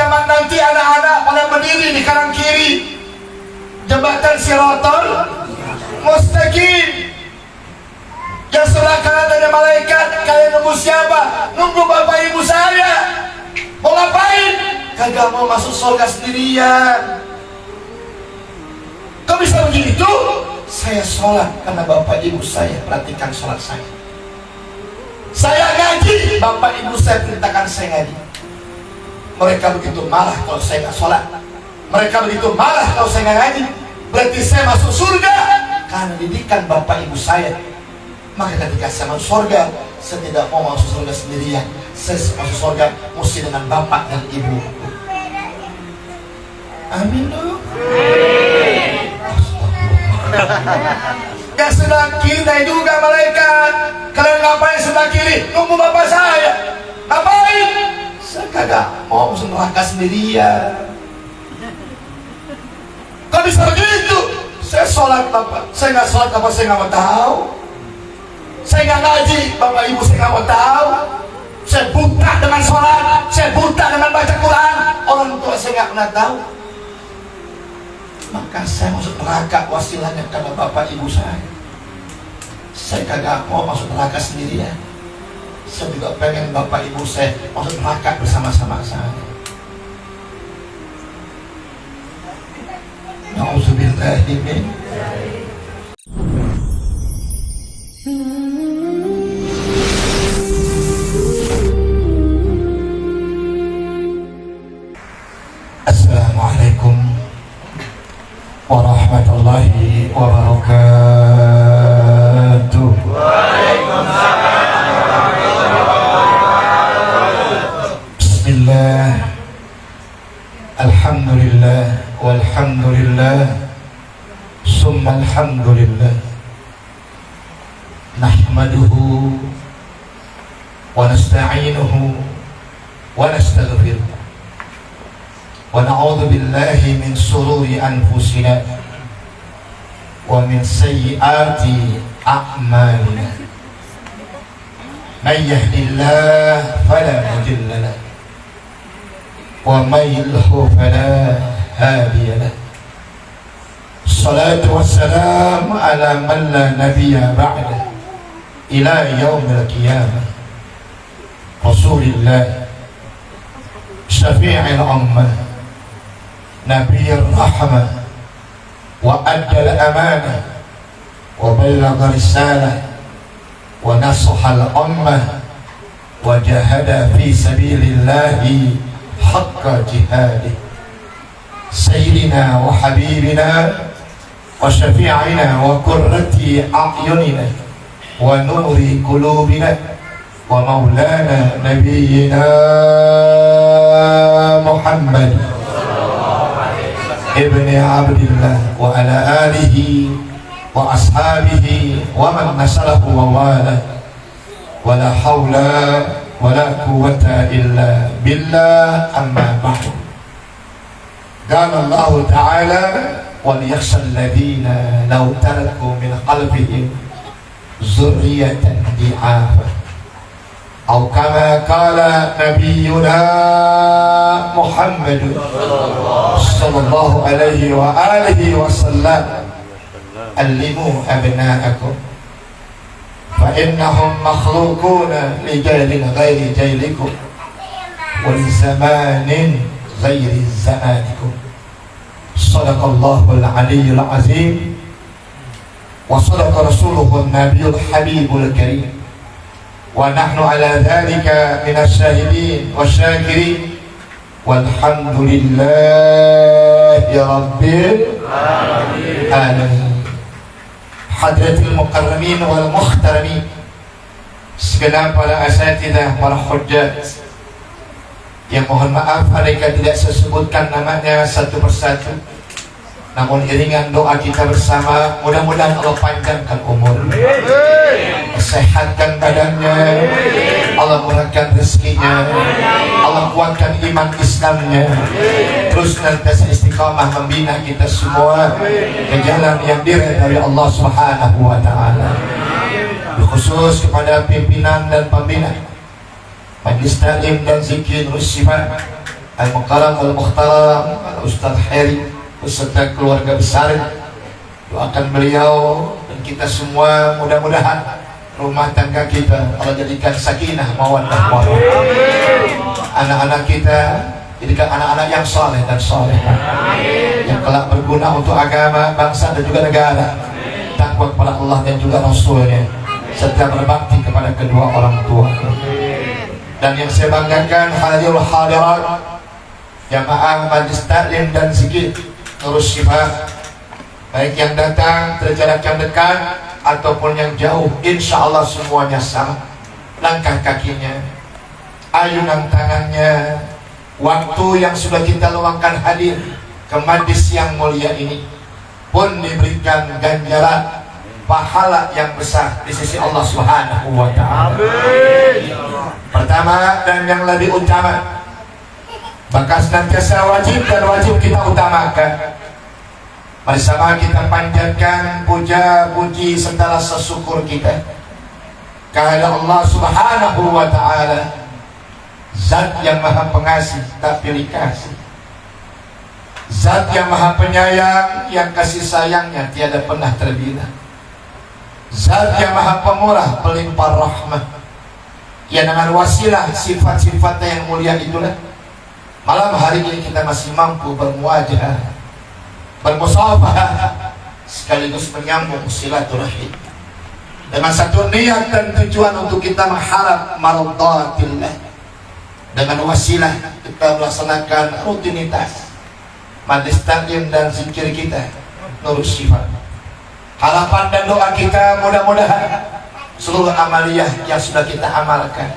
kiamat nanti anak-anak pada berdiri di kanan kiri jembatan Siratal Mustaqim. Yang sebelah kanan ada malaikat. Kalian nunggu siapa? Nunggu bapak ibu saya. Mau ngapain? Kagak mau masuk surga sendirian. Kok bisa begitu? Saya sholat karena bapak ibu saya perhatikan sholat saya. Saya ngaji, bapak ibu saya perintahkan saya ngaji. Mereka begitu marah kalau saya nggak sholat. Mereka begitu marah kalau saya nggak ngaji. Berarti saya masuk surga karena didikan bapak ibu saya. Maka ketika saya masuk surga, saya tidak mau masuk surga sendirian. Saya masuk surga mesti dengan bapak dan ibu. Amin dong. Yang sebelah kiri juga malaikat. Kalian ngapain sebelah kiri? Nunggu bapak saya. Ngapain? Saya kagak mau masuk neraka sendirian. Kok bisa begitu? Saya sholat bapak. Saya nggak sholat bapak saya nggak mau tahu. Saya nggak ngaji bapak ibu saya nggak mau tahu. Saya buta dengan sholat. Saya buta dengan baca Quran. Orang tua saya nggak pernah tahu. Maka saya masuk neraka wasilahnya karena bapak ibu saya. Saya kagak mau masuk neraka sendirian. Saya juga pengen bapak ibu saya masuk neraka bersama-sama saya. Nauzubillahi min. Assalamualaikum warahmatullahi wabarakatuh. Bismillah, alhamdulillah, walhamdulillah, summa alhamdulillah. Nahmaduhu wa nasta'inuhu wa nastaghfiruh. Wa na'udzu billahi min shururi anfusina wa min sayyiati a'malina. May yahdihillahu fala mudilla lahu wa may yudlil fala hadiya lahu. Salatu wassalamu ala man la nabiyya ba'da ila yaumil qiyamah. Rasulillah syafi'il ummah نبي الرحمة وأدى الأمانة وبلغ الرسالة ونصح الأمة وجاهد في سبيل الله حق جهاده. سيدنا وحبيبنا وشفيعنا وقرة أعيننا ونور قلوبنا ومولانا نبينا محمد ابن عبد الله وعلى آله وأصحابه ومن نصره ووالاه ولا حول ولا قوة إلا بالله. أما بعد، قال الله تعالى وليخشى الذين لو تركوا من خلفهم ذرية ضعافا أو كما قال نبينا محمد صلى الله عليه وآله وسلم علموا أبناءكم فإنهم مخلوقون لجيل غير جيلكم ولزمان غير زمانكم. صدق الله العلي العظيم وصدق رسوله النبي الحبيب الكريم ونحن على ذلك من الشاهدين والشاكرين والحمد لله رب العالمين. Hadratil mukarramin wal muhtaramin, segenap para asatidzah, para hujjat yang mohon maaf mereka tidak saya sebutkan namanya satu persatu, namun iringan doa kita bersama mudah-mudahan Allah panjangkan umur, sehatkan badannya, Allah murahkan rezekinya, Allah kuatkan iman Islamnya, terus senantiasa istiqamah membina kita semua ke jalan yang diridhai dari Allah Subhanahu wa taala. Khusus kepada pimpinan dan pembina Majelis Taklim dan Zikir Sifat Al-Mukarram Al-Mukhtaram Al-Ustadz Heri beserta keluarga besar. Doakan beliau dan kita semua, mudah-mudahan rumah tangga kita Allah jadikan sakinah mawaddah warahmah. Anak-anak kita jadikan anak-anak yang saleh dan salehah, yang kelak berguna untuk agama, bangsa dan juga negara. Takwa kepada Allah dan juga Rasulnya, serta berbakti kepada kedua orang tua. Dan yang saya banggakan hadirul hadirat jamaah majlis taklim dan zikir Nurus Syifa, baik yang datang dari jarak yang dekat ataupun yang jauh, insya Allah semuanya sama. Langkah kakinya, ayunan tangannya, waktu yang sudah kita luangkan hadir ke majlis yang mulia ini pun diberikan ganjaran pahala yang besar di sisi Allah Subhanahu wa ta'ala. Pertama dan yang lebih utama, maka senantiasa wajib kita utamakan. Bersama kita panjatkan puja puji serta rasa syukur kita kepada Allah Subhanahu wa ta'ala, Zat yang maha pengasih tak pilih kasih, Zat yang maha penyayang yang kasih sayangnya tiada pernah terbilang, Zat yang maha pemurah pelimpah rahmah, yang dengan wasilah sifat-sifatnya yang mulia itulah malam hari ini kita masih mampu bermuajah, bermusafahah, sekaligus menyambung silaturahim dengan satu niat dan tujuan untuk kita mengharap mardatillah. Dengan wasilah kita melaksanakan rutinitas majlis taklim dan zikir kita Nurus Syifa. Harapan dan doa kita mudah-mudahan seluruh amaliyah yang sudah kita amalkan,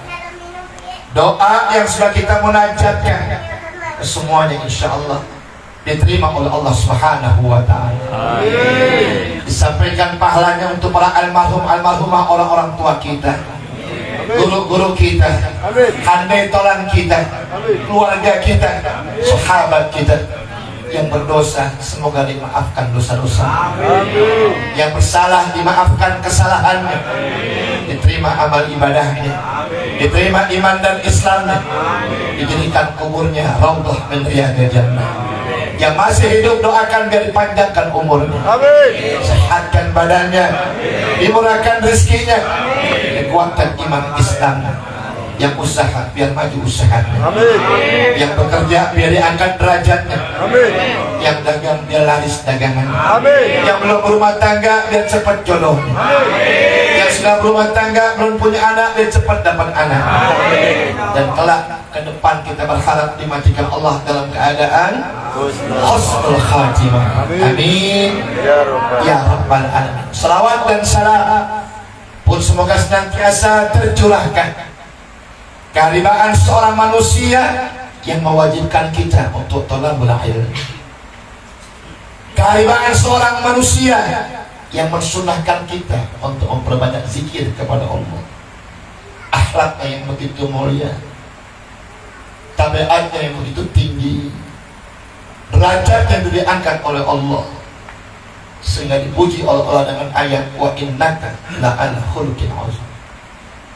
doa yang sudah kita munajatkan, semuanya insya Allah diterima oleh Allah Subhanahu wa ta'ala. Disampaikan pahalanya untuk para almarhumah orang-orang tua kita, guru-guru kita, handai tolan kita, keluarga kita, sahabat kita. Yang berdosa semoga dimaafkan dosa-dosa, yang bersalah dimaafkan kesalahannya, diterima amal ibadahnya, diterima iman dan Islamnya, dijadikan kuburnya raudhah min riyadil jannah. Yang masih hidup doakan biar dipanjangkan umurnya, sehatkan badannya, dimurahkan rezekinya, dikuatkan iman Islam. Yang usaha biar maju usahanya, yang bekerja biar diangkat derajatnya, yang dagang biar laris dagangannya, yang belum berumah tangga biar cepat jodohnya, yang sudah berumah tangga belum punya anak biar cepat dapat anak, dan kelak ke depan kita berharap dimatikan Allah dalam keadaan husnul khatimah. Amin ya rabbal alamin. Salawat dan salam pun semoga senantiasa tercurahkan kehadiran seorang manusia yang mewajibkan kita untuk thalabul ilm, kehadiran seorang manusia yang mensunahkan kita untuk memperbanyak zikir kepada Allah, akhlaknya yang begitu mulia, tabiatnya yang begitu tinggi, derajat yang diangkat oleh Allah sehingga dipuji oleh Allah dengan ayat wa innaka la'ala khuluqin 'azim.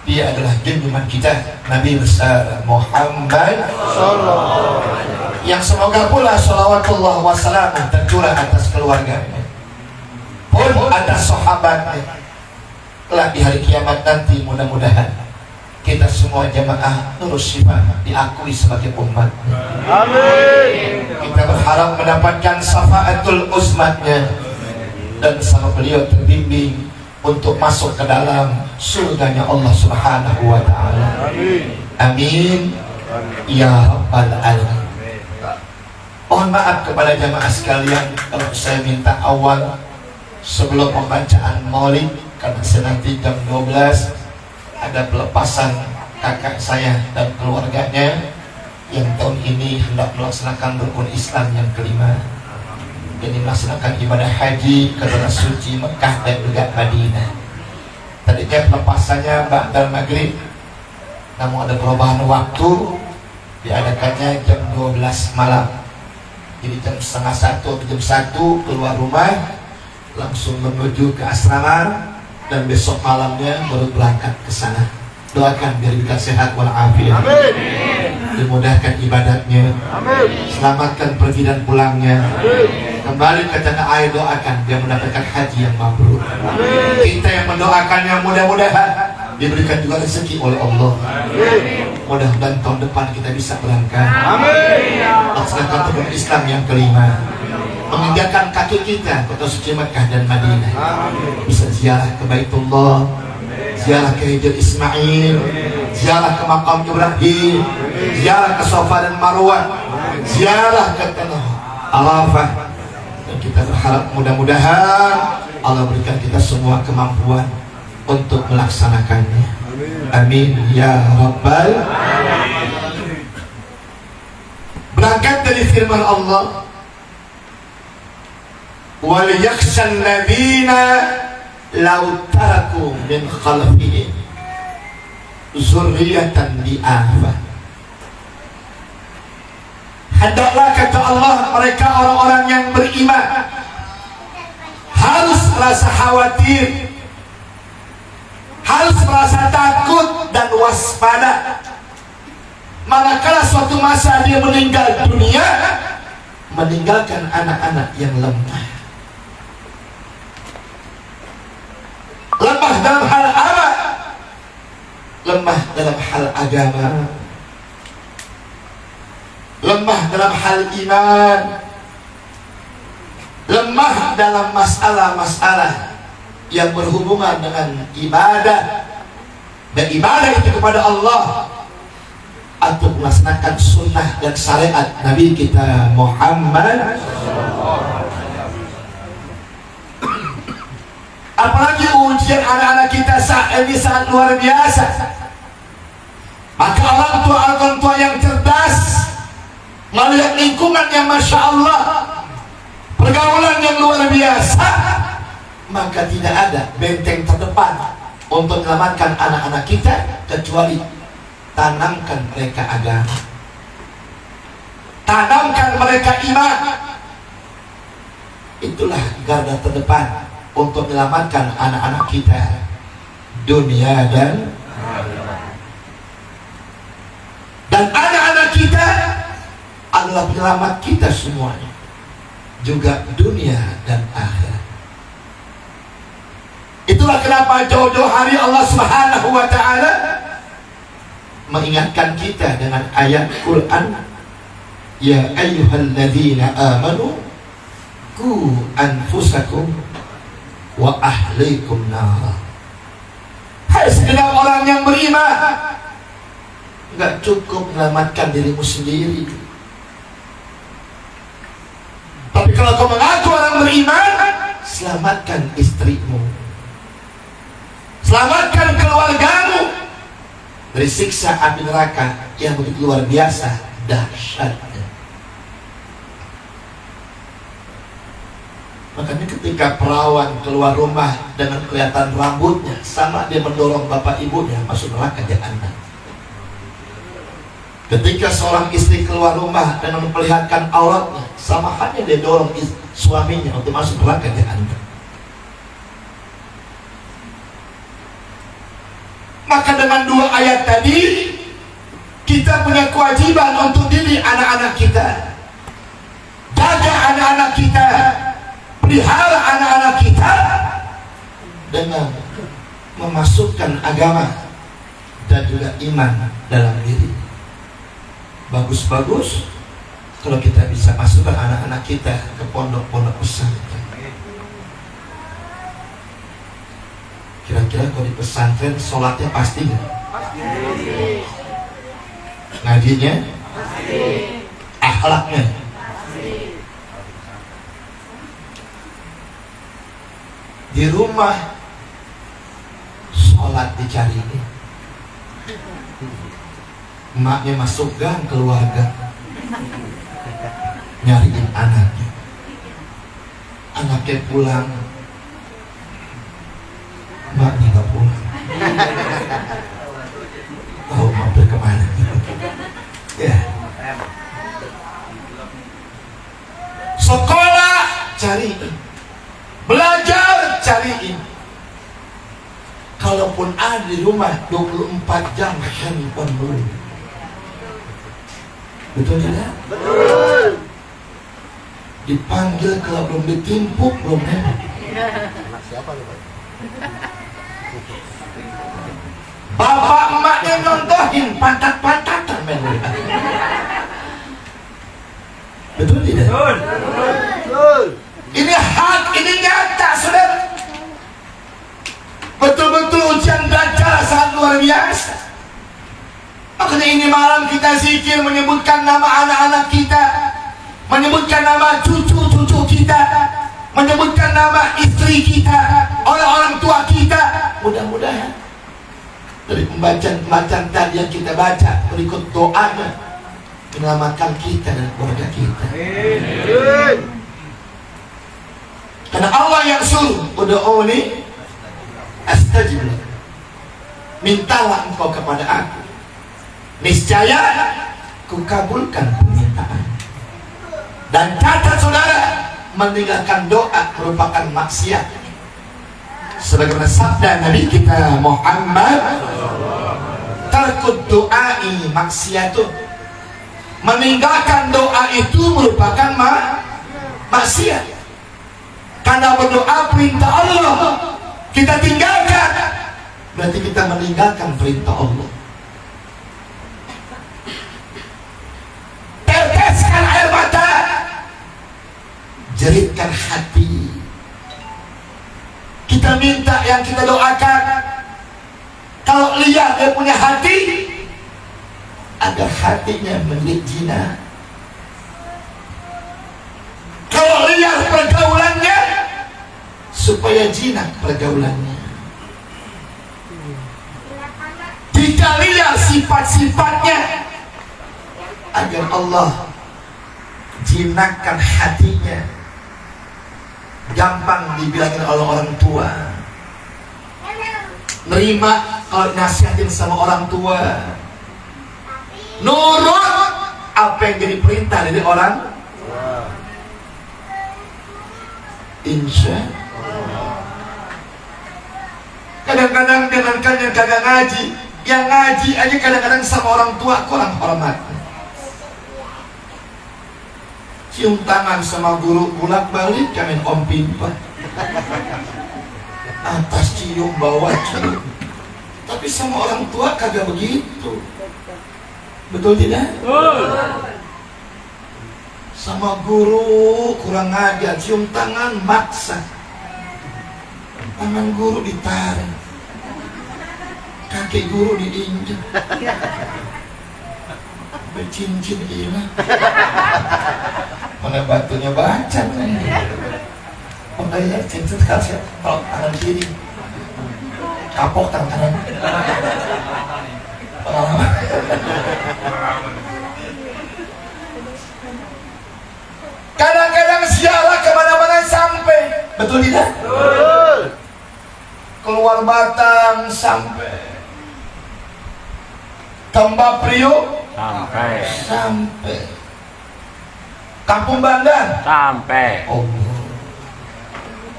Dia adalah junjungan kita Nabi besar Muhammad sallallahu alaihi wasallam, yang semoga pula sholawatullah wassalamu tercurah atas keluarganya pun atas sahabatnya. Kelak di hari kiamat nanti mudah-mudahan kita semua jamaah Nurus Syifa diakui sebagai umat. Amin. Kita berharap mendapatkan syafaatul uzmatnya dan sama beliau terbimbing untuk masuk ke dalam surganya Allah Subhanahu wa ta'ala. Amin ya rabbal alamin. Mohon maaf kepada jamaah sekalian kalau saya minta awal sebelum pembacaan maulid, karena nanti jam 12 ada pelepasan kakak saya dan keluarganya yang tahun ini hendak melaksanakan rukun Islam yang kelima, jadi melaksanakan ibadah haji ke tanah suci Mekah dan juga Madinah. Tadinya pelepasannya ba'dal maghrib, namun ada perubahan waktu, diadakannya jam 12 malam. Jadi jam setengah 1 atau jam 1 keluar rumah langsung menuju ke asrama, dan besok malamnya baru berangkat ke sana. Doakan biar kita sehat walafiat. Amin. dimudahkan ibadahnya, selamatkan pergi dan pulangnya, kembali ke tanah air. Doakan dia mendapatkan haji yang mabrur. Kita yang mendoakannya mudah-mudahan diberikan juga rezeki oleh Allah. Mudah-mudahan tahun depan kita bisa berangkat laksanakan rukun Islam yang kelima, menginjakkan kaki kita kota suci Mekah dan Madinah, bisa ziarah ke Baitullah, ziarah ke Hijr Ismail, ziarah ke makam Ibrahim, ziarah ke Safa dan Marwah, ziarah ke tanah Arafah. Dan kita berharap mudah-mudahan Allah berikan kita semua kemampuan untuk melaksanakannya. Amin ya rabbal alamin. Berangkat dari firman Allah, wal yakhshal ladzina law taraku min khalfihim zurriyatan di'afah. Hendaklah, kata Allah, mereka orang-orang yang beriman harus merasa khawatir, harus merasa takut dan waspada manakala suatu masa dia meninggal dunia, meninggalkan anak-anak yang lemah. Lemah dalam hal apa? Lemah dalam hal agama, lemah dalam hal iman, lemah dalam masalah-masalah yang berhubungan dengan ibadah, dan ibadah itu kepada Allah atau melaksanakan sunnah dan syariat Nabi kita Muhammad. Apalagi ujian anak-anak kita saat ini sangat luar biasa. Maka orang tua yang cerdas melihat lingkungan yang Masya Allah, pergaulan yang luar biasa, maka tidak ada benteng terdepan untuk menyelamatkan anak-anak kita kecuali tanamkan mereka agama, tanamkan mereka iman. Itulah garda terdepan untuk menyelamatkan anak-anak kita dunia dan anak-anak kita adalah penyelamat kita semuanya, juga dunia dan akhirat. Itulah kenapa jauh-jauh hari Allah Subhanahu wa ta'ala mengingatkan kita dengan ayat Quran, ya ayyuhalladzina amanu qu anfusakum wa ahlikum nar. Hai segenap orang yang beriman, enggak cukup menyelamatkan dirimu sendiri, tapi kalau kau mengaku orang beriman, selamatkan istrimu, selamatkan keluargamu dari siksa api neraka yang begitu luar biasa dahsyatnya. Makanya ketika perawan keluar rumah dengan kelihatan rambutnya, sama dia mendorong bapak ibunya masuk neraka jahanam. Ketika seorang istri keluar rumah dengan memperlihatkan auratnya, sama halnya dia dorong suaminya untuk masuk neraka jahanam. Maka dengan dua ayat tadi, kita punya kewajiban untuk didik anak-anak kita, jaga anak-anak kita, pelihara anak-anak kita dengan memasukkan agama dan juga iman dalam diri. Bagus-bagus kalau kita bisa masukkan anak-anak kita ke pondok-pondok pesantren. Kira-kira kalau di pesantren sholatnya pasti nggak? Pasti. Ngajinya? Pasti. Akhlaknya? Pasti. Di rumah sholat dicari ini, emaknya masuk gang keluarga nyariin anaknya, anaknya pulang, emaknya nggak pulang, tahu mampir kemana? Ya, sekolah cariin, belajar cariin. Kalaupun ada di rumah 24 jam handphone dulu. Betul tidak? Dipanggil kalau belum ditimpuk, belum nembak. Anak siapa nih, Pak? Bapak emaknya nyontohin pantat-pantatan men. Betul tidak? Betul. Ini hak, ini nyata, saudara. Betul-betul ujian Dajjal sangat luar biasa. Makanya ini malam kita zikir menyebutkan nama anak-anak kita, menyebutkan nama cucu-cucu kita, menyebutkan nama istri kita, orang-orang tua kita. Mudah-mudahan dari pembacaan tadi yang kita baca berikut doanya menyelamatkan kita dan keluarga kita. Karena Allah yang suruh, ud'uni astajib lakum. Mintalah engkau kepada aku, niscaya kukabulkan permintaan. Dan catat saudara, meninggalkan doa merupakan maksiat. Sebagaimana sabda Nabi kita Muhammad, tarkud doai maksiatun. Meninggalkan doa itu merupakan maksiat. Karena berdoa perintah Allah kita tinggalkan, berarti kita meninggalkan perintah Allah. Teteskan air mata, jeritkan hati. Kita minta yang kita doakan. Kalau lihat dia punya hati, agar hatinya menjadi zina. Kalau lihat pergaulannya, supaya jinak pergaulannya. Jika lihat sifat-sifatnya, agar Allah jinakkan hatinya. Gampang dibilangin oleh orang tua, nerima kalau nasihatin sama orang tua, nurut apa yang jadi perintah dari orang. Insya kadang-kadang jangankan yang kagak ngaji, yang ngaji aja kadang-kadang sama orang tua kurang hormat. Cium tangan sama guru bolak-balik kamen om pimpa, atas cium bawah cium. Tapi sama orang tua kagak begitu. Betul tidak? Sama guru kurang ajar, cium tangan maksa, tangan guru ditarik, kaki guru diinjek, bercincin hilang. Mana batunya baca nih. Oh ya, cincin kasih kalau tangan kiri, kapok tangan kanan. Pengalaman. Kadang-kadang sialah kemana-mana sampai. Betul tidak? Betul. Keluar Batang sampai, Tambak Priok sampai, Kampung Bandan sampai, oh,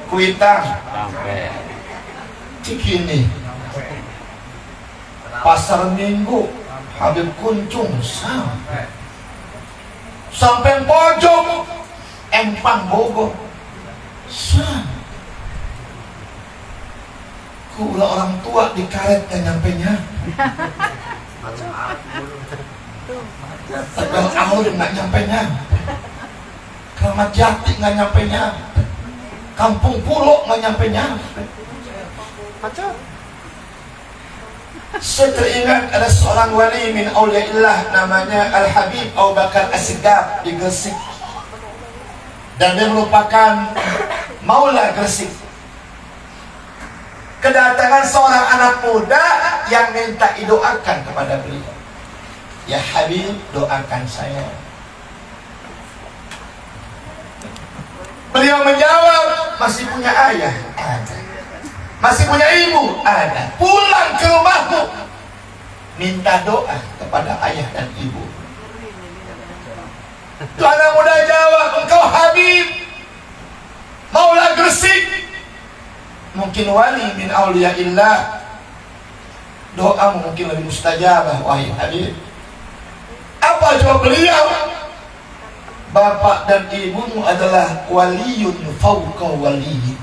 Kuitang sampai, Cikini, Pasar Minggu, Habib Kuncung sampai pojok Empang Bogor sampai. Kula orang tua di karet yang nyampe-nya. Tegal Aur nggak nyampe-nya. Kramat Jati nggak nyampe-nya. Kampung Pulo nggak nyampe-nya. Saya teringat ada seorang wali min auliaillah namanya Al-Habib Abu Bakar As-Sigaf di Gresik. Dan dia merupakan Maula Gresik. Kedatangan seorang anak muda yang minta didoakan kepada beliau. Ya Habib, doakan saya. Beliau menjawab, masih punya ayah? Ada. Masih punya ibu? Ada. Pulang ke rumahmu, minta doa kepada ayah dan ibu. Tuh anak muda jawab, engkau Habib Maula Gresik, mungkin wali min auliaillah, doamu mungkin lebih mustajabah wahai Habib. Apa Apa jawab beliau? Bapak dan ibumu adalah waliyun fauqa waliyin.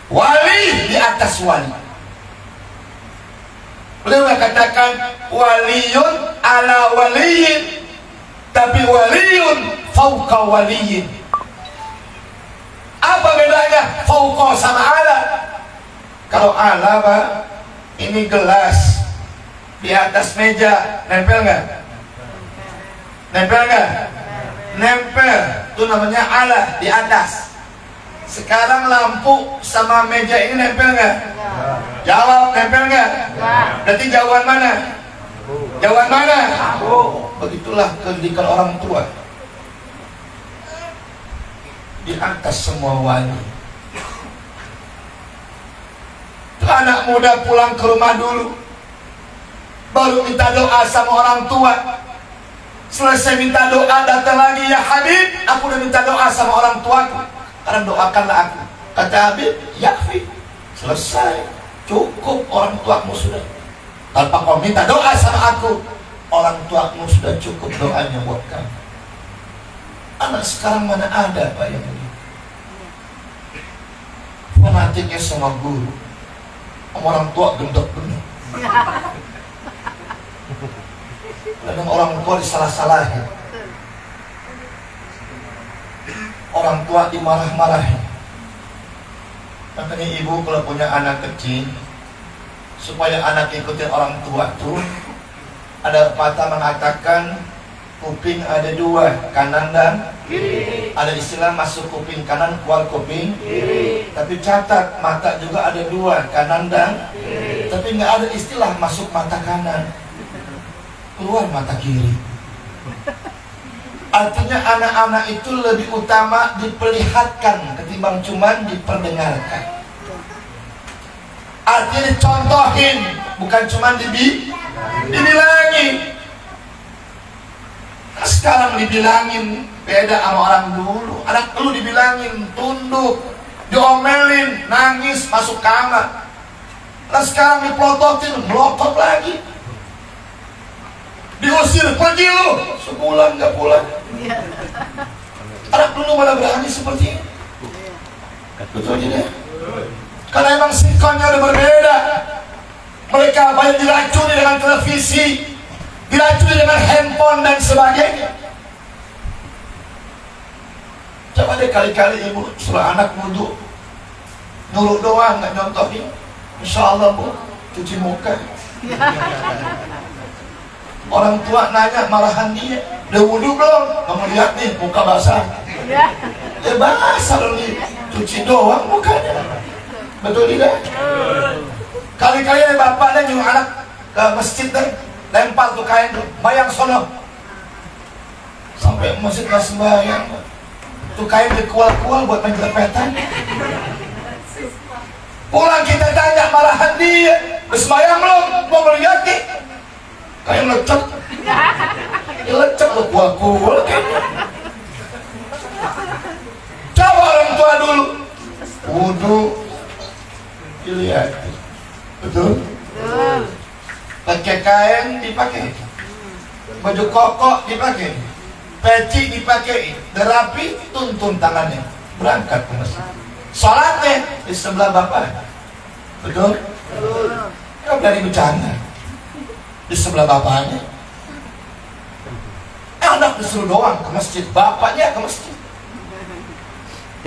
Wali di atas wali. Beliau katakan waliyun ala waliyin, tapi waliyun fauqa waliyin. Apa bedanya fauqa sama ala? Kalau ala, Pak, ini gelas di atas meja, nempel nggak? Nempel nggak? Nempel, itu namanya ala, di atas. Sekarang lampu sama meja ini nempel nggak? Jawab, nempel nggak? Berarti jauhan mana? Jauhan mana? Begitulah pendidikan orang tua. Di atas semua wali. Anak muda pulang ke rumah dulu, baru minta doa sama orang tua. Selesai minta doa, datang lagi, ya Habib, aku udah minta doa sama orang tuaku, karena doakanlah aku. Kata Habib, yakfi, selesai, cukup, orang tuamu sudah. Tanpa kau minta doa sama aku, orang tuamu sudah cukup doanya buat kamu. Anak sekarang mana ada, Pak, yang begitu? Fanatiknya sama guru, orang tua gendok-gendok. Kadang orang tua disalah-salahin, orang tua dimarah-marahin. Makanya ibu kalau punya anak kecil, supaya anak ikutin orang tua tuh, ada pepatah mengatakan kuping ada dua, kanan dan kiri. Ada istilah masuk kuping kanan, keluar kuping kiri. Tapi catat, mata juga ada dua, kanan dan kiri. Tapi nggak ada istilah masuk mata kanan, keluar mata kiri. Artinya anak-anak itu lebih utama diperlihatkan ketimbang cuma diperdengarkan. Artinya dicontohin, bukan cuma dibilangin. Sekarang dibilangin beda sama orang dulu. Anak dulu dibilangin tunduk, diomelin, nangis, masuk kamar. Nah sekarang dipelototin, melotot lagi. Diusir, pergi lu, sebulan gak pulang. Anak dulu malah berani seperti ini. Betul tidak? Karena emang sikonnya udah berbeda. Mereka banyak diracuni dengan televisi, diracuni dengan handphone dan sebagainya. Coba deh kali-kali ibu suruh anak wudhu, nurut doang, nggak nyontohin. Insya Allah bu, cuci muka. Orang tua nanya, marahan dia, udah wudhu belum? Kamu lihat nih, muka basah. Ya basah loh nih, cuci doang mukanya. Betul tidak? Kali-kali ada bapaknya nyuruh anak ke masjid deh, lempar tuh kain tuh, bayang sono. Sampai masjid gak sembahyang, tuh kain dikual-kual buat main jelepetan. Pulang kita tanya, marahan dia, bersembahyang belum? Mau melihat nih, kain lecek, lecek lo kual-kual kayaknya. Coba orang tua dulu, wudhu, dilihat, betul? Pakai kain dipakai, baju koko dipakai, peci dipakai, derapi, tuntun tangannya, berangkat ke masjid. Sholatnya di sebelah bapak, betul? Nggak berani bercanda, di sebelah bapaknya. Anak disuruh doang ke masjid, bapaknya ke masjid.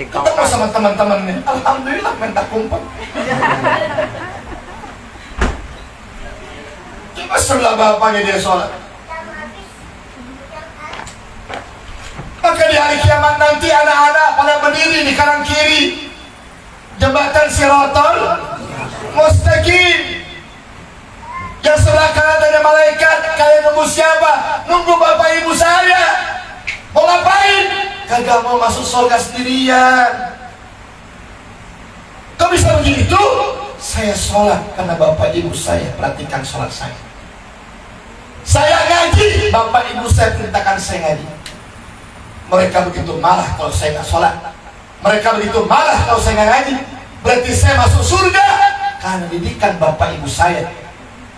Ketemu sama teman-temannya, alhamdulillah minta kumpul. Coba sebelah bapaknya dia sholat. Maka di hari kiamat nanti anak-anak pada berdiri di kanan kiri jembatan Siratal Mustaqim. Yang sebelah kanan ada malaikat. Kalian nunggu siapa? Nunggu bapak ibu saya. Mau ngapain? Kagak mau masuk surga sendirian. Kok bisa begitu? Saya sholat karena bapak ibu saya perhatikan sholat saya. Saya ngaji, bapak ibu saya perintahkan saya ngaji. Mereka begitu marah kalau saya nggak sholat. Mereka begitu marah kalau saya nggak ngaji. Berarti saya masuk surga karena didikan bapak ibu saya.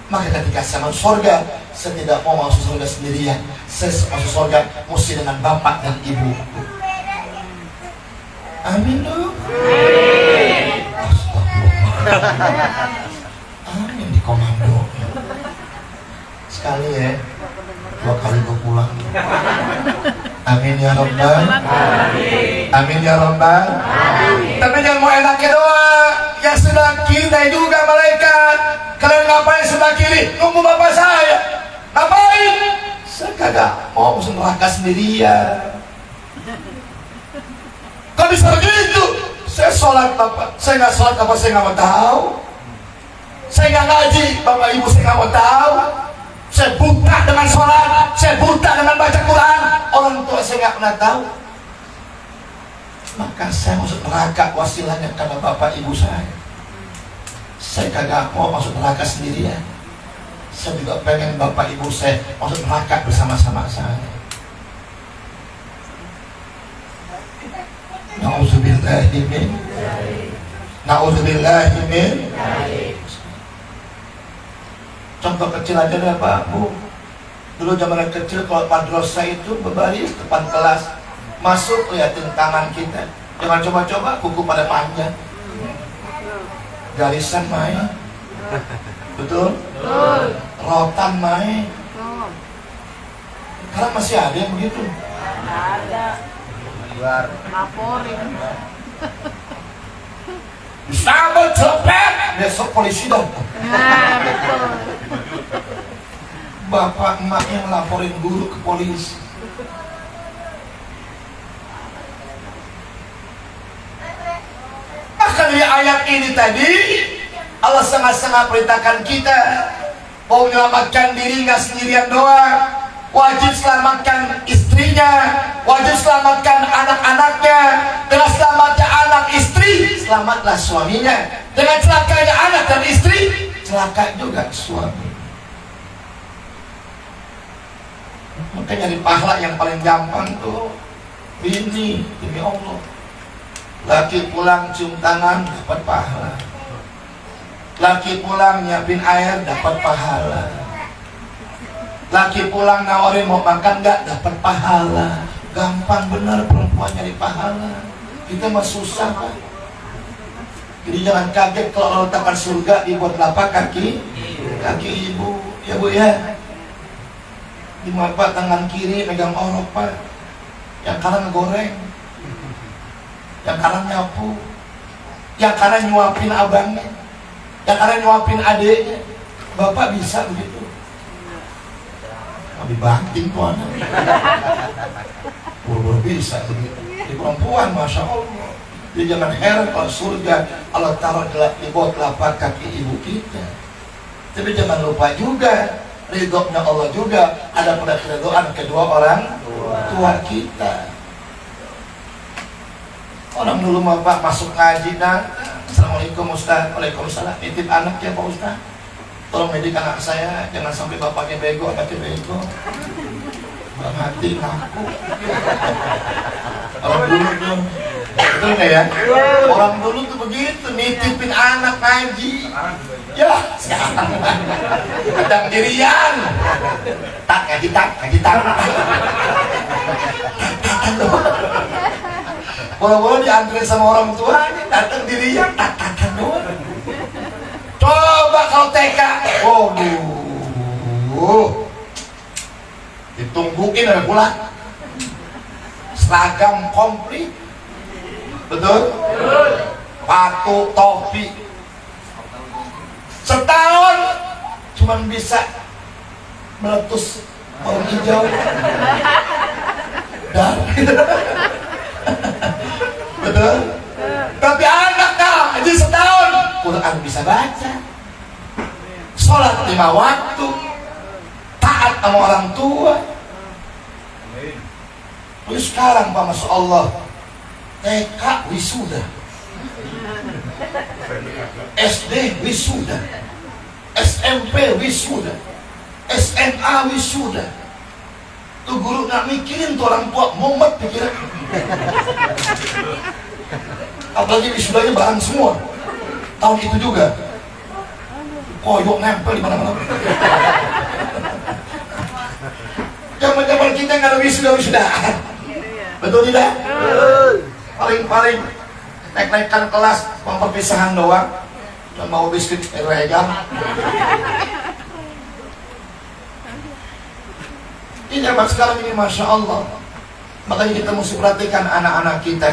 Maka ketika saya masuk surga, Saya tidak mau masuk surga sendirian. Saya masuk surga mesti dengan bapak dan ibu. Amin dong. Amin di komando. Sekali ya, 2 kali gue pulang. Amin ya Rabbal. Amin ya Rabbal. Tapi jangan mau enaknya doang. Yang sebelah kita juga malaikat. Kalian ngapain sebelah kiri? Nunggu bapak saya. Ngapain? Saya kagak mau masuk neraka sendirian. Kok bisa begitu? Saya sholat bapak, saya nggak sholat bapak, saya nggak mau tahu. Saya nggak ngaji, bapak ibu saya nggak mau tahu. Saya buta dengan sholat, saya buta dengan baca Quran. Orang tua saya nggak pernah tahu. Maka saya masuk neraka wasilahnya karena bapak ibu saya. Saya kagak mau masuk neraka sendirian. Saya juga pengen bapak ibu saya masuk neraka bersama-sama saya. Na'udzubillahi min. Contoh kecil aja deh Pak Bu. Dulu zaman kecil kalau madrasah itu berbaris depan kelas, masuk liatin tangan kita. Jangan coba-coba kuku pada panjang. Garisan main. Betul? Rotan main. Sekarang masih ada yang begitu? Ada. Laporin. Disambut cepet, besok polisi dong. Nah, betul. Bapak emak yang laporin guru ke polisi. Maka dari ayat ini tadi Allah sangat-sangat perintahkan kita mau menyelamatkan diri nggak sendirian doang. Wajib selamatkan istrinya, wajib selamatkan anak-anaknya. Dengan selamatnya anak istri, selamatlah suaminya. Dengan celakanya anak dan istri, celaka juga suami. Maka nyari pahala yang paling gampang tuh ini, demi Allah. Laki pulang cium tangan dapat pahala. Laki pulang nyiapin air dapat pahala. Laki pulang nawarin mau makan nggak dapat pahala. Gampang bener perempuan nyari pahala. Kita mah susah Pak. Jadi jangan kaget kalau Allah letakkan surga dibuat telapak kaki ibu. Ya Bu ya. Di Pak tangan kiri megang orok Pak. Yang kanan ngegoreng. Yang kanan nyapu. Yang kanan nyuapin abangnya. Yang kanan nyuapin adiknya. Bapak bisa begitu. Lebih banting tuh anak. Buru-buru bisa begitu. Di perempuan Masya Allah. Jadi jangan heran kalau surga Allah taruh di bawah telapak kaki ibu kita. Tapi jangan lupa juga ridhonya Allah juga ada pada keridhaan kedua orang tua kita. Orang dulu mah Pak masuk ngaji Assalamualaikum Ustaz. Waalaikumsalam. Nitip anak ya Pak Ustaz. Tolong didik anak saya, jangan sampai bapaknya bego, anaknya bego. Bang hati ngaku. Orang dulu tuh, betul nggak ya? Orang dulu tuh begitu, nitipin anak ngaji. Ya, sekarang kadang dirian. Tak ngaji tak. Bola-bola dianterin sama orang tua, datang dirian, tak doang. Coba kalau TK, waduh, ditungguin ada pulang, seragam komplit, betul? Patu, topi, setahun cuman bisa meletus bawang hijau, dan betul? Tapi anak ngaji setahun Quran bisa baca, sholat 5 waktu, taat sama orang tua. Terus sekarang Pak Masya Allah TK wisuda, SD wisuda, SMP wisuda, SMA wisuda. Tuh guru gak mikirin tuh orang tua, mumet pikiran. Apalagi wisudanya bareng semua. Tahun itu juga koyok nempel di mana-mana. Zaman-zaman kita nggak ada wisuda-wisudaan. Betul tidak? Paling naik-naikkan kelas, perpisahan doang. Dan mau biskuit regal. Ini zaman sekarang ini Masya Allah. Makanya kita mesti perhatikan anak-anak kita.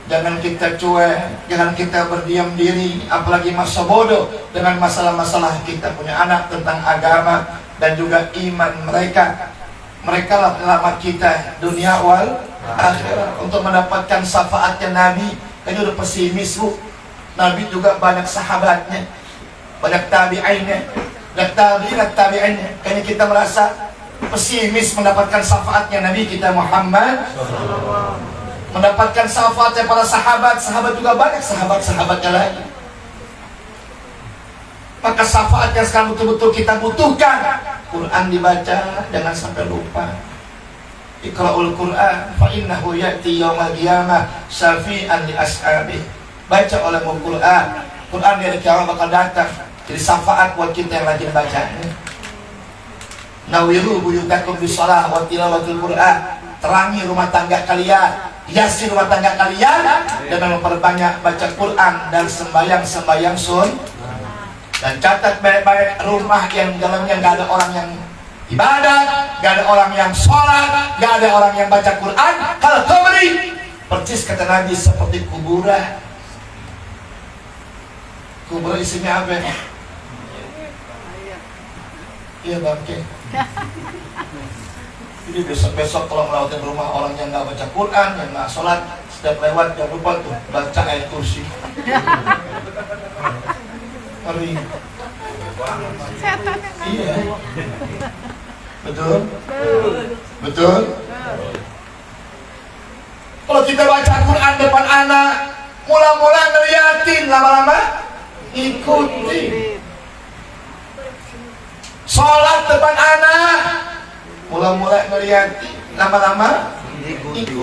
Jangan kita cuek, jangan kita berdiam diri, apalagi masa bodoh dengan masalah-masalah kita punya anak tentang agama dan juga iman mereka. Mereka lah penyelamat kita dunia wal akhirat untuk mendapatkan syafaatnya Nabi. Kayaknya udah pesimis bu. Nabi juga banyak sahabatnya, banyak tabi'innya, banyak tabi'innya. Kayaknya kita merasa pesimis mendapatkan syafaatnya Nabi kita Muhammad. Mendapatkan syafaatnya para sahabat juga banyak sahabatnya lagi. Maka syafaat yang sekarang betul-betul kita butuhkan, Quran dibaca, jangan sampai lupa. Iqra'ul Quran fa innahu ya'ti yaumal qiyamah syafi'an li ashabi. Baca olehmu Quran. Quran di hari kiamat bakal datang jadi syafaat buat kita yang rajin bacanya. Nawiru buyutakum bisalah wa tilawatil Quran. Terangi rumah tangga kalian, hiasi rumah tangga kalian dengan memperbanyak baca Quran dan sembahyang sun. Dan catat baik-baik rumah yang dalamnya nggak ada orang yang ibadah, nggak ada orang yang sholat, nggak ada orang yang baca Quran. Kalau kubri, persis kata Nabi seperti kuburan. Kubur isinya apa? Iya bangke. Jadi besok-besok kalau melewati rumah orang yang nggak baca Quran, yang nggak sholat, setiap lewat jangan lupa tuh baca ayat kursi. Ngeri. Iya. Betul? Betul? Kalau kita baca Quran depan anak, mula-mula ngeliatin, lama-lama ikuti. Sholat depan anak, mula-mula ngeliatin, lama-lama ikuti.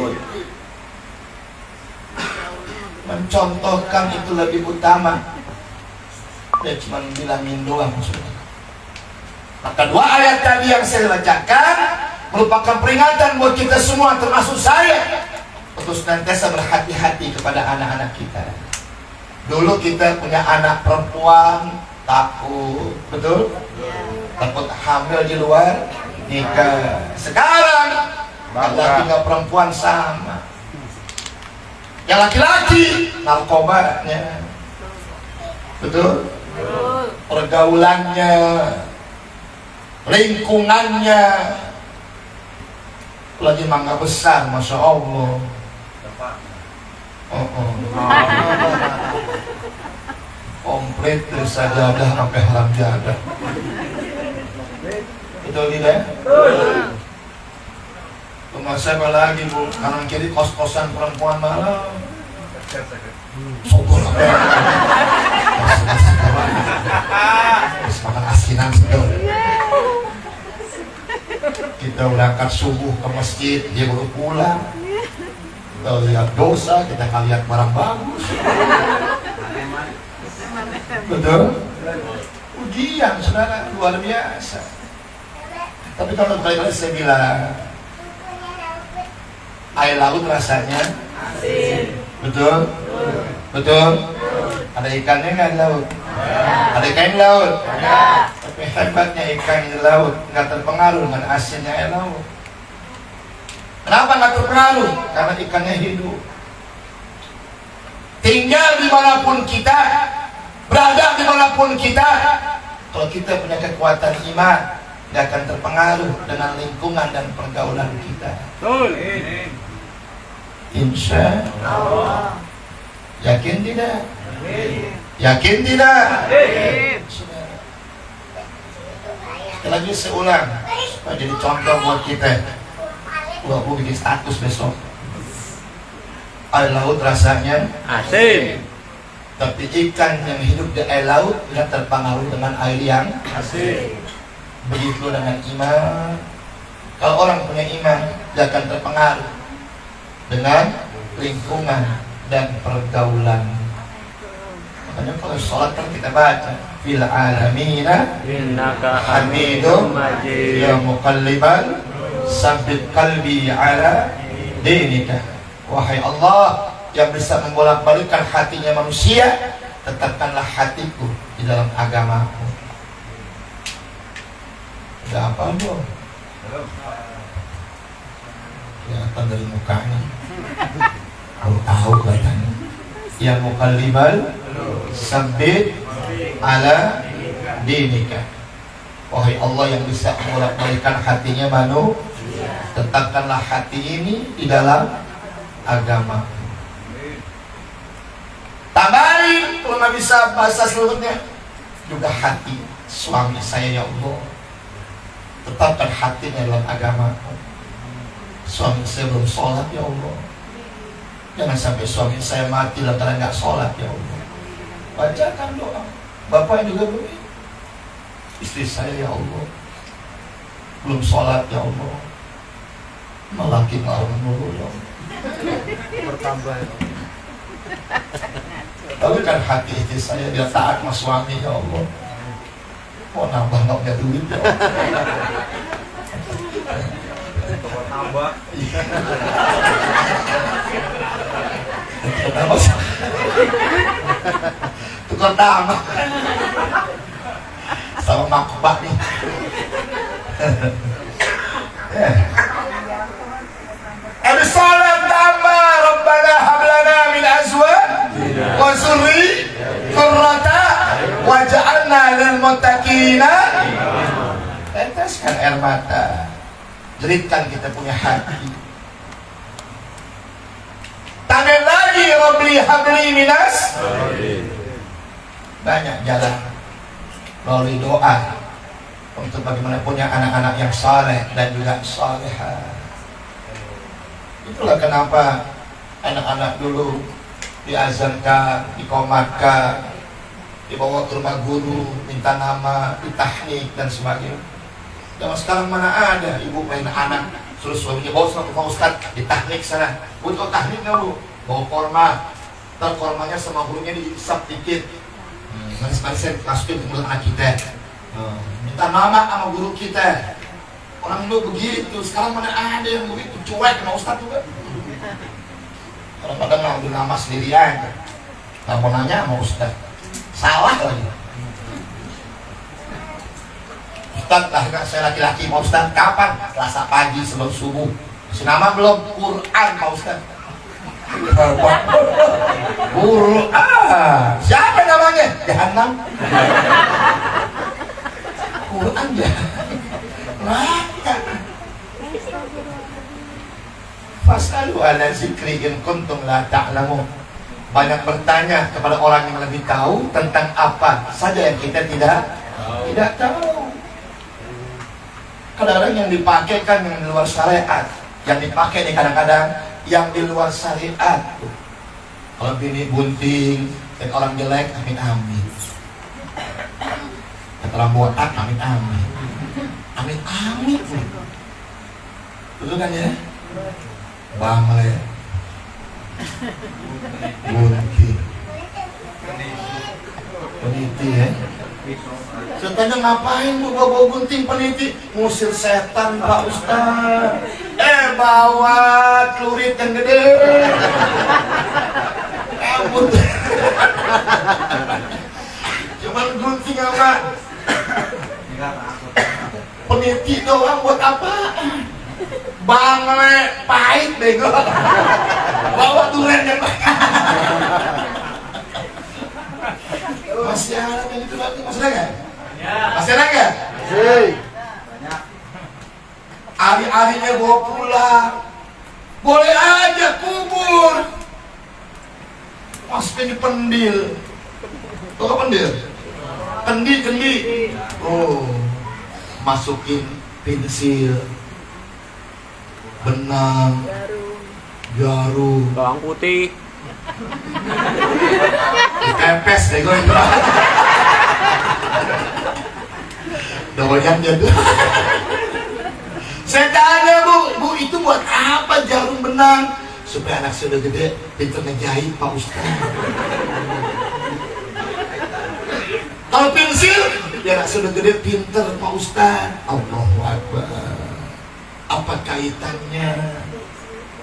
Mencontohkan itu lebih utama. Dia cuma bilangin doang maksudnya. Maka dua ayat tadi yang saya bacakan merupakan peringatan buat kita semua, termasuk saya, untuk senantiasa berhati-hati kepada anak-anak kita. Dulu kita punya anak perempuan, takut, betul? Takut hamil di luar nikah. Sekarang laki-laki nggak perempuan sama. Yang laki-laki narkobanya, betul? Pergaulannya, lingkungannya, lagi mangga besar, masya Allah. Komplit dari sajadah sampai haram jadah. Betul tidak? Rumah saya lagi bu, kanan kiri kos-kosan perempuan malam. Sokol apa? Makan asinan sedang. Kita berangkat subuh ke masjid, dia baru pulang. Kita lihat dosa, kita akan lihat barang bagus. Betul? Ujian saudara, luar biasa. Tapi kalau kali-kali saya bilang, air laut rasanya asin. Betul? Betul? Ada ikannya nggak di laut? Ada ikan di laut? Tapi hebatnya ikan di laut nggak terpengaruh dengan asinnya air laut. Kenapa nggak terpengaruh? Karena ikannya hidup. Tinggal dimanapun kita, berada dimanapun kita, kalau kita punya kekuatan iman, nggak akan terpengaruh dengan lingkungan dan pergaulan kita. Insya Allah. Yakin tidak? Yakin tidak? Sekali lagi saya ulang supaya jadi contoh buat kita. Gua bikin status besok. Air laut rasanya asin, tapi ikan yang hidup di air laut tidak terpengaruh dengan air yang asin. Begitu dengan iman. Kalau orang punya iman, dia akan terpengaruh dengan lingkungan dan pergaulan. Makanya kalau sholat kan kita baca fil alamina Innaka hamidum majid. ya muqallibal Sabbit qalbi ala dinika. Wahai Allah yang bisa membolak-balikkan hatinya manusia, tetapkanlah hatiku di dalam agamamu. Ada apa dong? Kelihatan dari mukanya. Tahu kelihatannya. Ya muqallibal sabbit ala dinika. Wahai Allah yang bisa membolak-balikkan hatinya manusia, tetapkanlah hati ini di dalam agama. Tambahin kalau nggak bisa bahasa seluruhnya juga hati suami saya ya Allah, tetapkan hatinya dalam agama. Suami saya belum sholat ya Allah, jangan sampai suami saya mati lantaran nggak sholat ya Allah. Bacakan doa. Bapak juga begitu. Istri saya ya Allah belum sholat ya Allah, melaki malam dulu ya Allah. Bertambah. Tapi kan hati istri saya dia taat sama suami ya Allah. Mau nambah nggak punya duit ya Allah. Bertambah. Tukar tambah sama makbah nih. Ada salat tambah Rabbana hablana min azwaj wa zurriyyata waj'alna lil muttaqina. Teteskan air mata, jeritkan kita punya hati. Tangan lagi Rabbi habli minas. Banyak jalan melalui doa untuk bagaimana punya anak-anak yang saleh dan juga salehah. Itulah kenapa anak-anak dulu diazankan, dikomatkan, dibawa ke rumah guru, minta nama, ditahnik dan sebagainya. Zaman sekarang mana ada ibu main anak suruh suaminya bawa sama rumah ustad, ditahnik sana. Butuh tahnik nggak bu? Bawa korma, ntar kormanya sama gurunya diisap dikit. Manis-manisan masukin ke mulut anak kita. Minta nama sama guru kita. Orang dulu begitu, sekarang mana ada yang begitu, cuek sama ustad juga. Kadang-kadang ngambil nama sendirian, nggak mau nanya sama ustad, salah lagi. Ustad, lahirkan saya laki-laki Pak Ustad, kapan? Selasa pagi sebelum subuh. Nama belum? Quran Pak Ustad. Quran. Siapa namanya? Jahannam. Quran Jahanam. Fasalu ala zikri in kuntum la ta'lamun. Banyak bertanya kepada orang yang lebih tahu tentang apa saja yang kita tidak tahu. Kadang-kadang yang dipakai kan yang di luar syariat, yang dipakai nih kadang-kadang yang di luar syariat. Kalau bini bunting dan orang jelek, amin amin. Kata orang botak, amin amin. Amin amin. Betul kan ya? Bangle, bunting, peniti ya. Saya tanya ngapain lu bawa gunting peniti? Ngusir setan Pak Ustaz. Bawa celurit yang gede. Ampun. Cuman gunting apa? Peniti doang buat apa? Bangle pahit bego. Bawa duren yang pahit. Masih ada yang itu lagi, masih ada nggak? Masih ada nggak? Hari-harinya bawa pulang, boleh aja kubur, masukin di pendil. Tahu apa pendil? Kendi. Oh, masukin pensil, benang, jarum, bawang putih, ditepes deh gue itu. Doyan jadi. Saya tanya bu itu buat apa jarum benang? Supaya anak sudah gede pintar ngejahit Pak Ustaz. Kalau pensil, ya anak sudah gede pintar Pak Ustaz. Allahu Akbar. Apa Apa kaitannya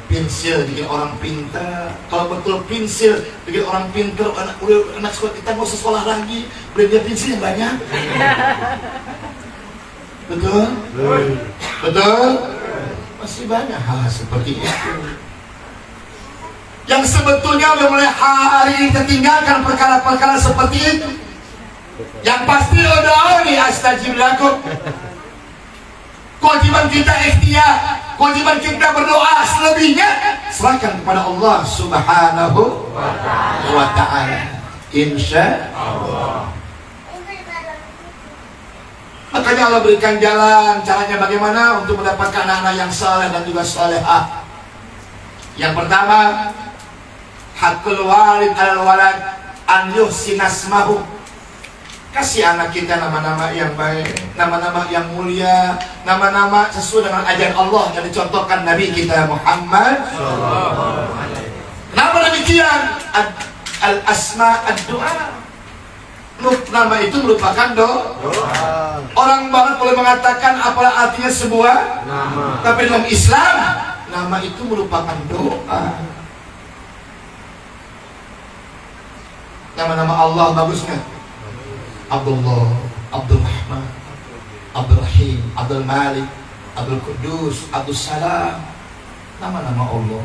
pensil bikin orang pintar? Kalau betul pensil bikin orang pintar, anak sekolah kita mau sekolah lagi, beli dia pensil yang banyak. Betul? Betul? Masih banyak hal seperti itu yang sebetulnya udah mulai hari ini kita tinggalkan perkara-perkara seperti itu. Yang pasti doa nih, astajib lakum. Kewajiban kita ikhtiar, kewajiban kita berdoa, selebihnya serahkan kepada Allah Subhanahu wa ta'ala. Insya Allah. Makanya Allah berikan jalan, caranya bagaimana untuk mendapatkan anak-anak yang saleh dan juga salehah. Yang pertama, hakul walid alal walad an yuhsina asmahu. Kasih anak kita nama-nama yang baik, nama-nama yang mulia, nama-nama sesuai dengan ajaran Allah yang dicontohkan Nabi kita Muhammad. Kenapa demikian? Al-asma ad-du'a. Nama itu merupakan doa. Orang barat boleh mengatakan apalah artinya sebuah nama, tapi dalam Islam nama itu merupakan doa. Nama-nama Allah bagus nggak? Abdullah, Abdul Rahman, Abdul Rahim, Abdul Malik, Abdul Kudus, Abdul Salam. Nama-nama Allah.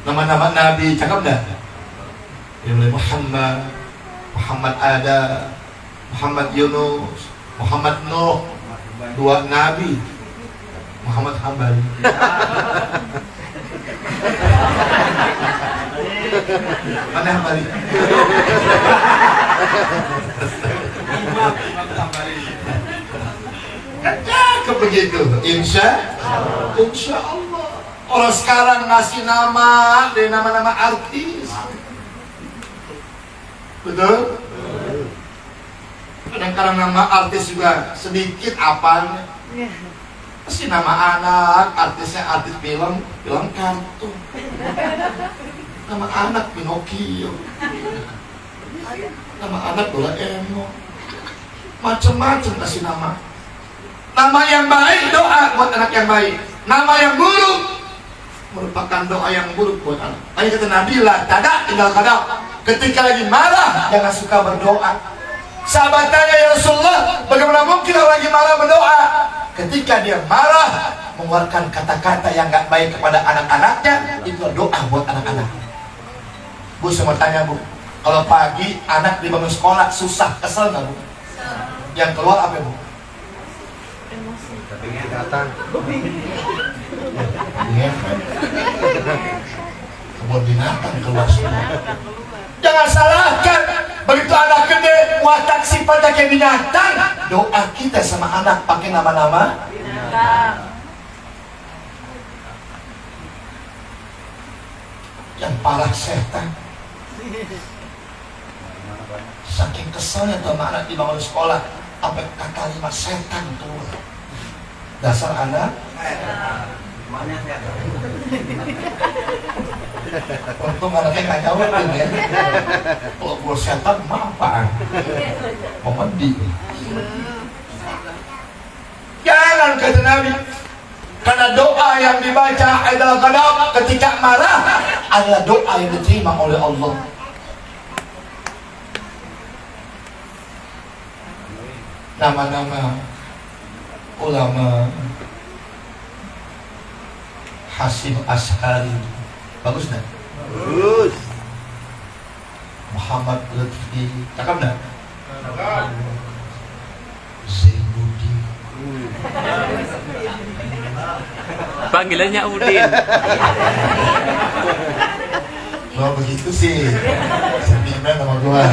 Nama-nama Nabi, cakap dah? Muhammad, Muhammad Adam, Muhammad Yunus, Muhammad Nuh, dua Nabi, Muhammad Hambali. Mana Hambali? Cakep begitu, insya Allah. Orang sekarang ngasih nama dari nama-nama artis. Betul? Kadang-kadang nama artis juga sedikit apalnya. Pasti nama anak, artisnya artis film kartun. Nama anak Pinocchio. Nama anak Doraemon. Macam-macam kasih nama. Nama yang baik doa buat anak yang baik. Nama yang buruk merupakan doa yang buruk buat anak. Tanya kata Nabi lah, tidak tinggal kadang. Ketika lagi marah, jangan suka berdoa. Sahabat tanya, ya Rasulullah, bagaimana mungkin orang lagi marah berdoa? Ketika dia marah, mengeluarkan kata-kata yang gak baik kepada anak-anaknya, itu doa buat anak-anak. Bu, saya mau tanya Bu, kalau pagi anak dibangun sekolah susah, kesel gak Bu? Yang keluar apa Bu? Emosi. Tapi datang. Kebun binatang keluar semua. Jangan salahkan, begitu anak gede watak sifatnya kayak binatang, doa kita sama anak pakai nama-nama binatang. Yang parah setan. Saking keselnya tuh anak dibangun sekolah, sampai kata 5 setan keluar. Dasar anak. Untung anaknya nggak jawabin ya. Kalau gue setan mah apaan? Mau mandi. Jangan kata Nabi. Karena doa yang dibaca adalah kadang ketika marah adalah doa yang diterima oleh Allah. Nama-nama ulama Hasim Ash'ari bagus dah? Bagus. Muhammad Lutfi cakap dah? Zainuddin. Panggilannya Udin. Kalau begitu sih sentimen sama gua.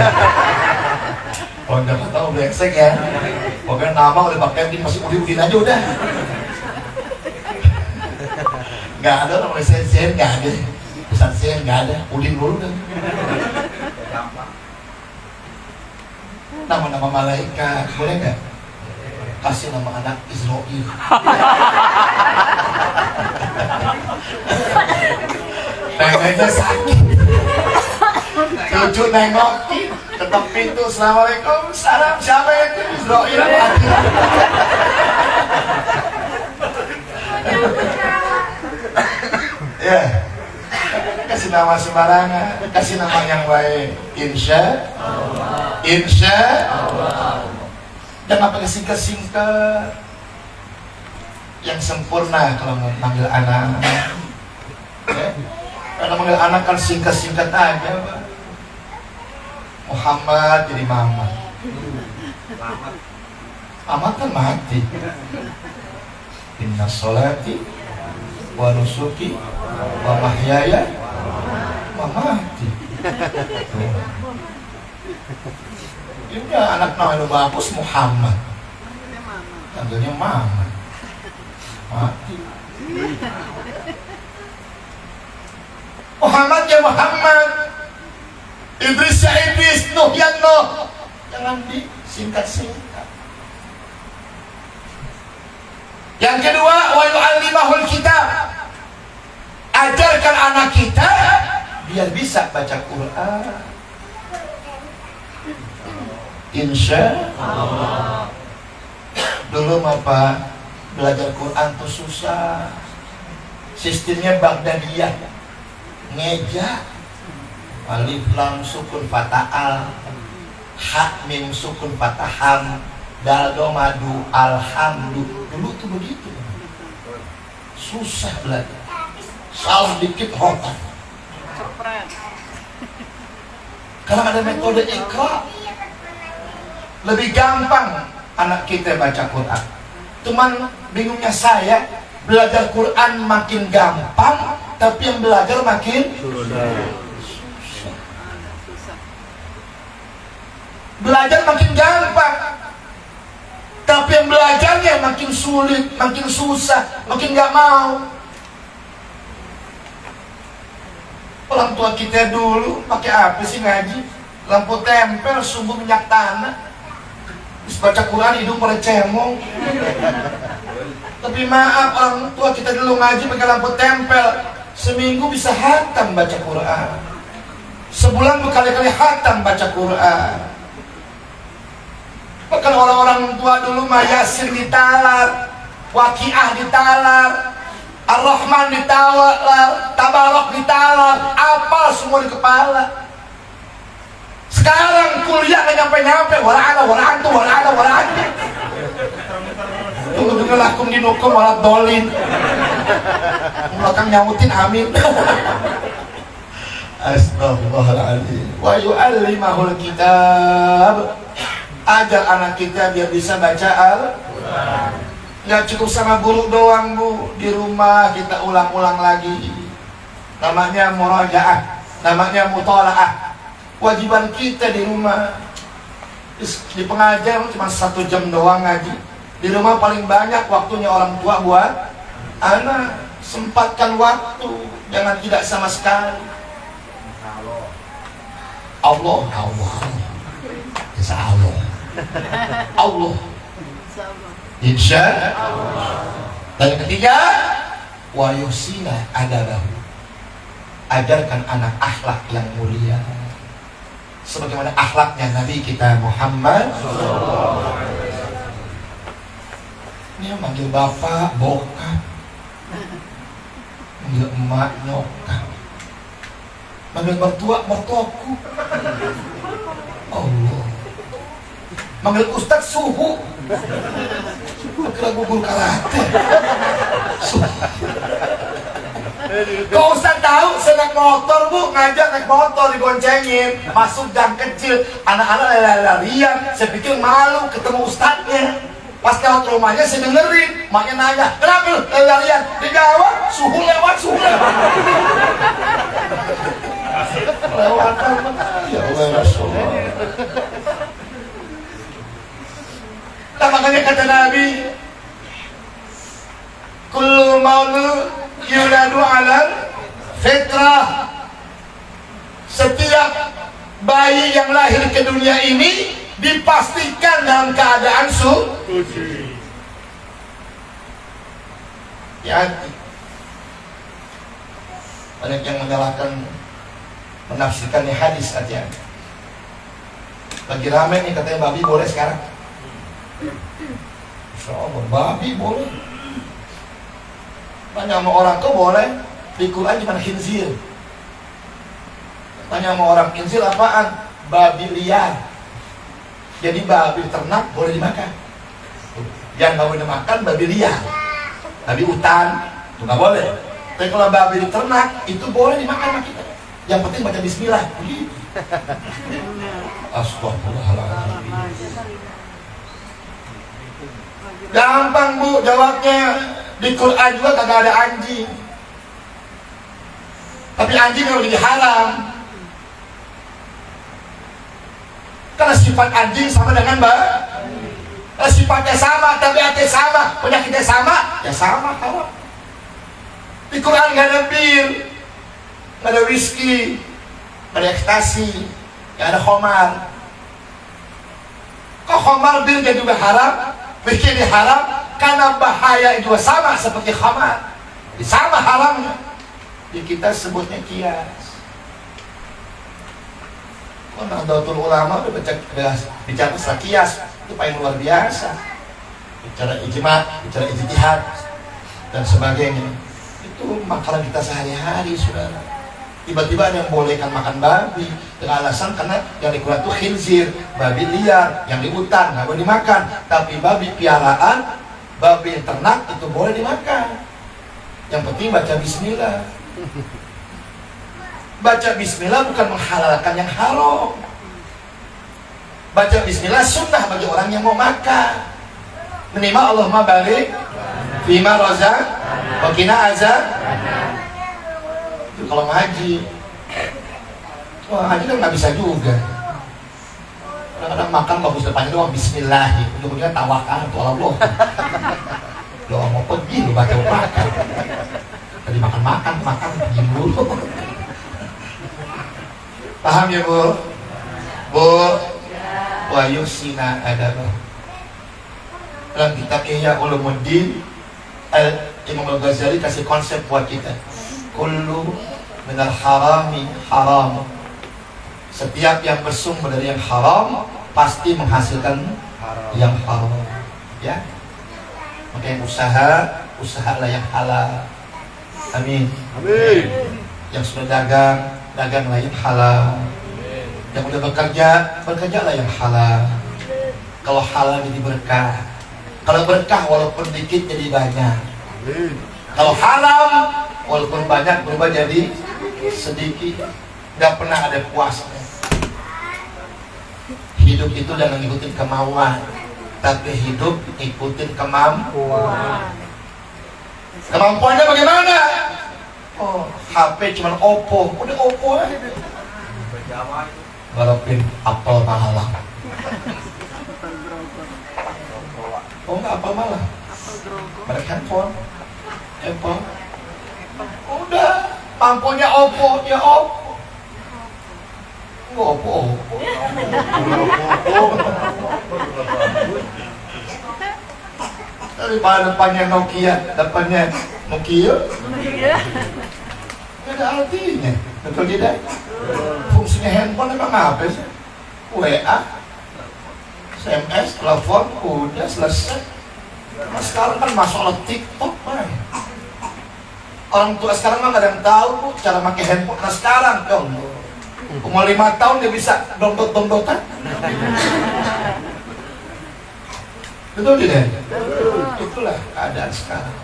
Kalau nggak tahu brengsek ya. Pokoknya nama udah pakai Udin, masih Udin aja udah. Nggak ada namanya Zen, nggak ada. Ustaz Zen nggak ada, Udin dulu kan. Nama-nama malaikat boleh nggak? Kasih nama anak Israel. Neneknya sakit. Cucu nengokin, ketok pintu, assalamualaikum, salam, siapa itu? Israel. Ya, kasih nama sembarangan, kasih nama yang baik. Insya Allah. Jangan pakai singkat-singkat. Yang sempurna kalau manggil anak. Ya. Karena manggil anak kan singkat-singkat aja, Pak. Muhammad jadi Mamat. Mamat kan mati. Inna sholati wa nusuki wa mahyaya wa mamati. Ini anak namanya bagus Muhammad. Tentunya Mamat. Mati. Muhammad ya Muhammad. Idris ya Idris, Nuh ya Nuh. Jangan disingkat-singkat. Yang kedua, wa yu'allimahul kitab. Ajarkan anak kita biar bisa baca Quran. Insya Allah. Dulu Pak, belajar Quran tuh susah. Sistemnya Baghdadiyah. Ngeja. Alif lam sukun fathah al, hak mim sukun fathah ham, dal do madu alhamdu. Dulu tuh begitu. Susah belajar. Salah dikit hotak. Karena ada metode Iqra, lebih gampang anak kita baca Quran. Cuman bingungnya saya, belajar Quran makin gampang, tapi yang belajar makin susah. Belajar makin gampang, tapi yang belajarnya makin sulit, makin susah, makin gak mau. Orang tua kita dulu pakai apa sih ngaji? Lampu tempel, sumbu minyak tanah. Terus baca Quran hidung pada cemong. Tapi maaf, orang tua kita dulu ngaji pakai lampu tempel, seminggu bisa khatam baca Quran. Sebulan berkali-kali khatam baca Quran. Bahkan orang-orang tua dulu mah Yasin ditalar, Waqiah ditalar, Ar-Rahman ditalar, Tabarok ditalar, apa semua di kepala. Sekarang kuliah nggak nyampe-nyampe, wala antu. Tunggu lakum dinukum walat dolin. Belakang nyautin amin. Astagfirullahaladzim. Wa yu'allimahul kitab. Ajar anak kita biar bisa baca Al-Quran. Nggak cukup sama guru doang, Bu. Di rumah kita ulang-ulang lagi. Namanya murajaah, namanya mutalaah. Kewajiban kita di rumah. Di pengajar cuma 1 jam doang ngaji. Di rumah paling banyak waktunya orang tua buat anak. Sempatkan waktu, jangan tidak sama sekali. Allah. Insya Allah. Insya Allah. Dan yang ketiga, wa yusina adabahu. Ajarkan anak akhlak yang mulia, sebagaimana akhlaknya Nabi kita Muhammad. Ini manggil bapak bokap, manggil emak nyokap, manggil mertua mertuaku. Allah. Manggil ustadz suhu. Kira gugur karate. Kau ustadz tahu saya naik motor, Bu, ngajak naik motor digoncengin, masuk gang kecil, anak-anak lari-larian. Saya pikir malu ketemu ustadznya. Pas lewat rumahnya saya dengerin, maknya nanya, kenapa lu lari-larian? Dijawab, suhu lewat. Lewatan, ya Allah, Rasulullah. Nah, makanya kata Nabi, kullu maulud yuladu alal fitrah. Setiap bayi yang lahir ke dunia ini dipastikan dalam keadaan suci. Hati-hati. Banyak yang menyalahkan, menafsirkan hadis hati-hati. Lagi rame nih katanya babi boleh sekarang. Insya Allah babi boleh. Banyak sama orang kok boleh. Di Quran cuma khinzir. Tanya sama orang, khinzir apaan? Babi liar. Jadi babi ternak boleh dimakan. Yang nggak boleh dimakan babi liar, babi hutan itu nggak boleh. Tapi kalau babi ternak itu boleh dimakan sama kita. Yang penting baca Bismillah. Astagfirullahaladzim. Gampang Bu jawabnya. Di Quran juga kagak ada anjing. Tapi anjing kalau jadi haram. Karena sifat anjing sama dengan sifatnya sama, tabiatnya sama, penyakitnya sama, ya sama haram. Di Quran nggak ada bir, nggak ada whisky, nggak ada ekstasi, nggak ada khamar. Kok khamar bir jadi juga haram? Whisky jadi haram karena bahaya itu sama seperti khamar, sama haramnya. Di kita sebutnya kias. Nahdlatul Ulama udah bicara masalah kias, itu paling luar biasa. Bicara ijma, bicara ijtihad dan sebagainya. Itu makanan kita sehari-hari, saudara. Tiba-tiba ada yang bolehkan makan babi dengan alasan karena yang di Quran itu khinzir, babi liar, yang di hutan nggak boleh dimakan. Tapi babi piaraan, babi ternak itu boleh dimakan. Yang penting baca Bismillah. Baca Bismillah bukan menghalalkan yang haram. Baca Bismillah sunnah bagi orang yang mau makan. Minimal Allahumma barik fima razaq wa qina azab. Itu kalau ngaji. Wah, ngaji kan nggak bisa juga. Kadang-kadang makan bagus depannya doang Bismillah. Ujung-ujungnya tawakal tuh Allah. Lo mau pergi lo baca makan. Tadi makan pergi dulu. Paham ya Bu? Bu, wa yusina adabah. Dalam kitab Ihya Ulumuddin, Imam Al-Ghazali kasih konsep buat kita. Kullu minal harami haram. Setiap yang bersumber dari yang haram pasti menghasilkan yang haram. Ya. Makanya usahalah yang halal. Amin. Amin. Yang sudah daganglah yang halal. Yang udah bekerjalah yang halal. Kalau halal jadi berkah. Kalau berkah walaupun dikit jadi banyak. Kalau halal walaupun banyak berubah jadi sedikit. Gak pernah ada puasnya. Hidup itu jangan ngikutin kemauan, tapi hidup ikutin kemampuan. Kemampuannya bagaimana? Oh, HP cuma Oppo, udah Oppo aja. Ngarepin Apple malah. Oh enggak Apple malah. Mereka handphone, Apple. Udah, mampunya Oppo, ya Oppo. Oppo. Daripada depannya Nokia, depannya Nokia. Nggak ada artinya, betul tidak? Fungsinya handphone emang apa sih? WA, SMS, telepon, udah selesai. Nah, sekarang kan masalah TikTok, man. Orang tua sekarang mah nggak ada yang tahu Bu, cara pakai handphone. Nah sekarang, ya Allah, umur 5 tahun dia bisa download-downloadan. Betul tidak? Itulah keadaan sekarang.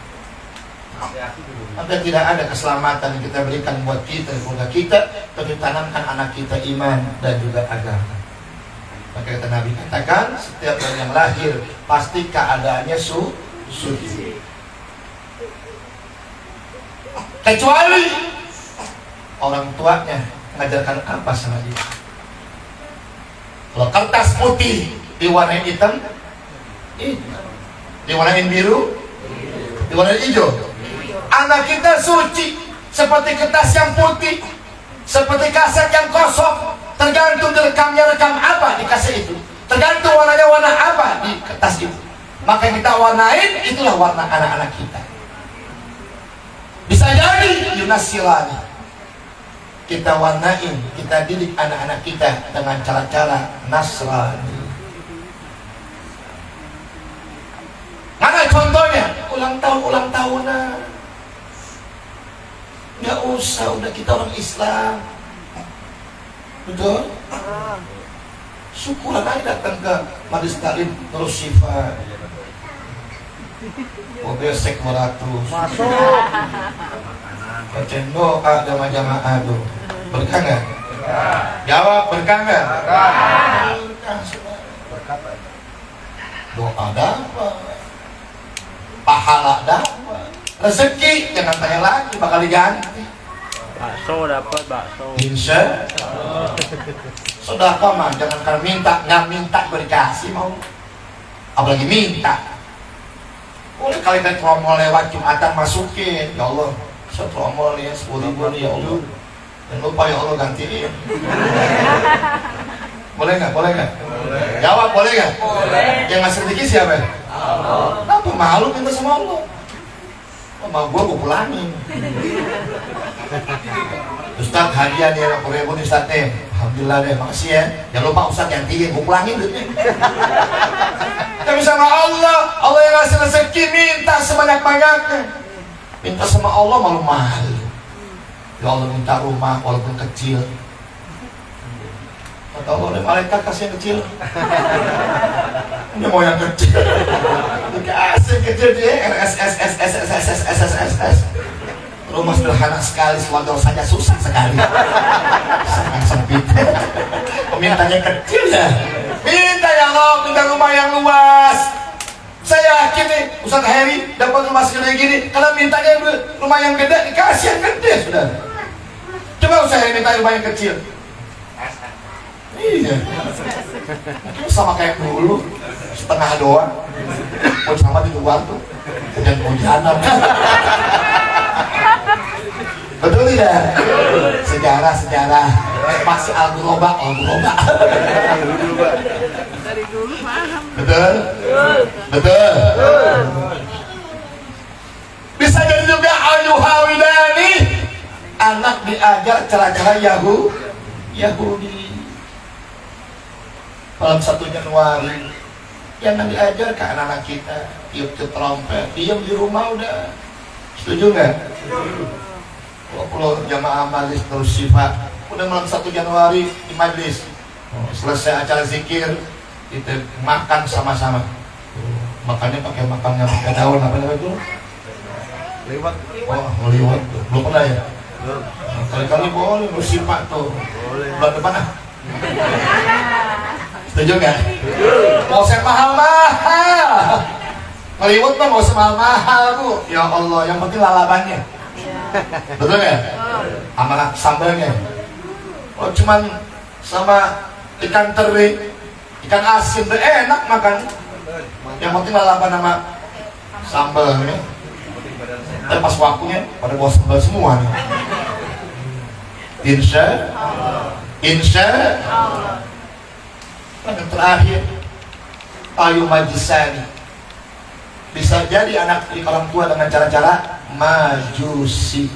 Maka tidak ada keselamatan yang kita berikan buat kita, keluarga kita, tapi tanamkan anak kita iman dan juga agama. Maka kata Nabi katakan, setiap orang yang lahir pasti keadaannya suci. Kecuali orang tuanya mengajarkan apa sama dia. Kalau kertas putih diwarnain hitam, diwarnain biru, diwarnain hijau. Anak kita suci seperti kertas yang putih, seperti kaset yang kosong. Tergantung direkamnya rekam apa di kaset itu, tergantung warnanya warna apa di kertas itu. Maka yang kita warnain itulah warna anak-anak kita. Bisa jadi Yunasirani kita warnain, kita didik anak-anak kita dengan cara-cara Nasrani. Mana contohnya? Ulang tahunan. Ini usah, udah kita orang Islam. Betul? Syukuran aja datang ke Majelis Taklim Nurul Syifa. Mobil sek 200. Masuk. Baca doa jamaah tuh. Berkah nggak? Jawab, berkah nggak? Berkah, saudara. Doa dapat, pahala dapat, rezeki jangan tanya lagi, bakal diganti. Bakso dapat bakso. Insya sedekah mah jangan kan minta, nggak minta gue dikasih mau, apalagi minta. Boleh kali kan promo lewat Jumatan masukin, ya Allah, saya promo nih 10.000 nih ya Allah, jangan lupa ya Allah gantiin. Boleh nggak? Boleh nggak? Jawab boleh nggak? Boleh. Yang ngasih rezeki siapa? Allah. Kenapa malu minta sama Allah? Sama gue pulangin. Ustadz hadiah nih anak ribu nih Ustadz nih. Alhamdulillah deh, makasih ya. Jangan lupa Ustadz gantiin, gue pulangin duitnya. Tapi sama Allah, Allah yang ngasih rezeki minta sebanyak-banyaknya. Minta sama Allah malu-malu. Ya Allah minta rumah walaupun kecil. Kata Allah, oleh malaikat kasih yang kecil. Ini mau yang kecil. Dikasih kecil dia, SSSSSSSSSSS. Rumah sederhana sekali, selondor saja susah sekali. Sangat sempit. Pemintanya kecil ya. Minta ya Allah, minta rumah yang luas. Saya yakin nih, Ustaz Heri dapat rumah segede gini. Kalau mintanya rumah yang gede, dikasih yang gede sudah. Coba Ustaz Heri minta rumah yang kecil. Iya, sama kayak dulu, setengah doang. Mau sama di luar tuh, dan hujanan. Betul tidak? Sejarah. Masih al-Ghuraba. Dari dulu paham. Betul? Betul. Bisa jadi juga al-Yuhawidani, anak diajar cara-cara Yahudi. Malam 1 Januari yang diajar ke anak-anak kita, tiup-tiup trompet, diam di rumah udah. Setuju nggak? Kalau jamaah majlis terus sifat, udah malam 1 Januari di majlis, selesai acara zikir, kita makan sama-sama. Makannya pakai daun apa namanya itu? Lewat. Oh, liwat. Belum pernah ya? Kali-kali boleh bersifat tuh. Bulan depan ah. Setuju nggak? Mau saya mahal-mahal. Ngeliwat mah mau semahal-mahal bu. Ya Allah, yang penting lalabannya. Betul nggak? Sama sambalnya. Oh cuman sama ikan teri, ikan asin, enak makan. Yang penting lalaban sama sambalnya. Tapi pas waktunya pada bawa sambal semua nih. Insya Allah. Yang terakhir, payu majisani. Bisa jadi anak di orang tua dengan cara-cara majusi.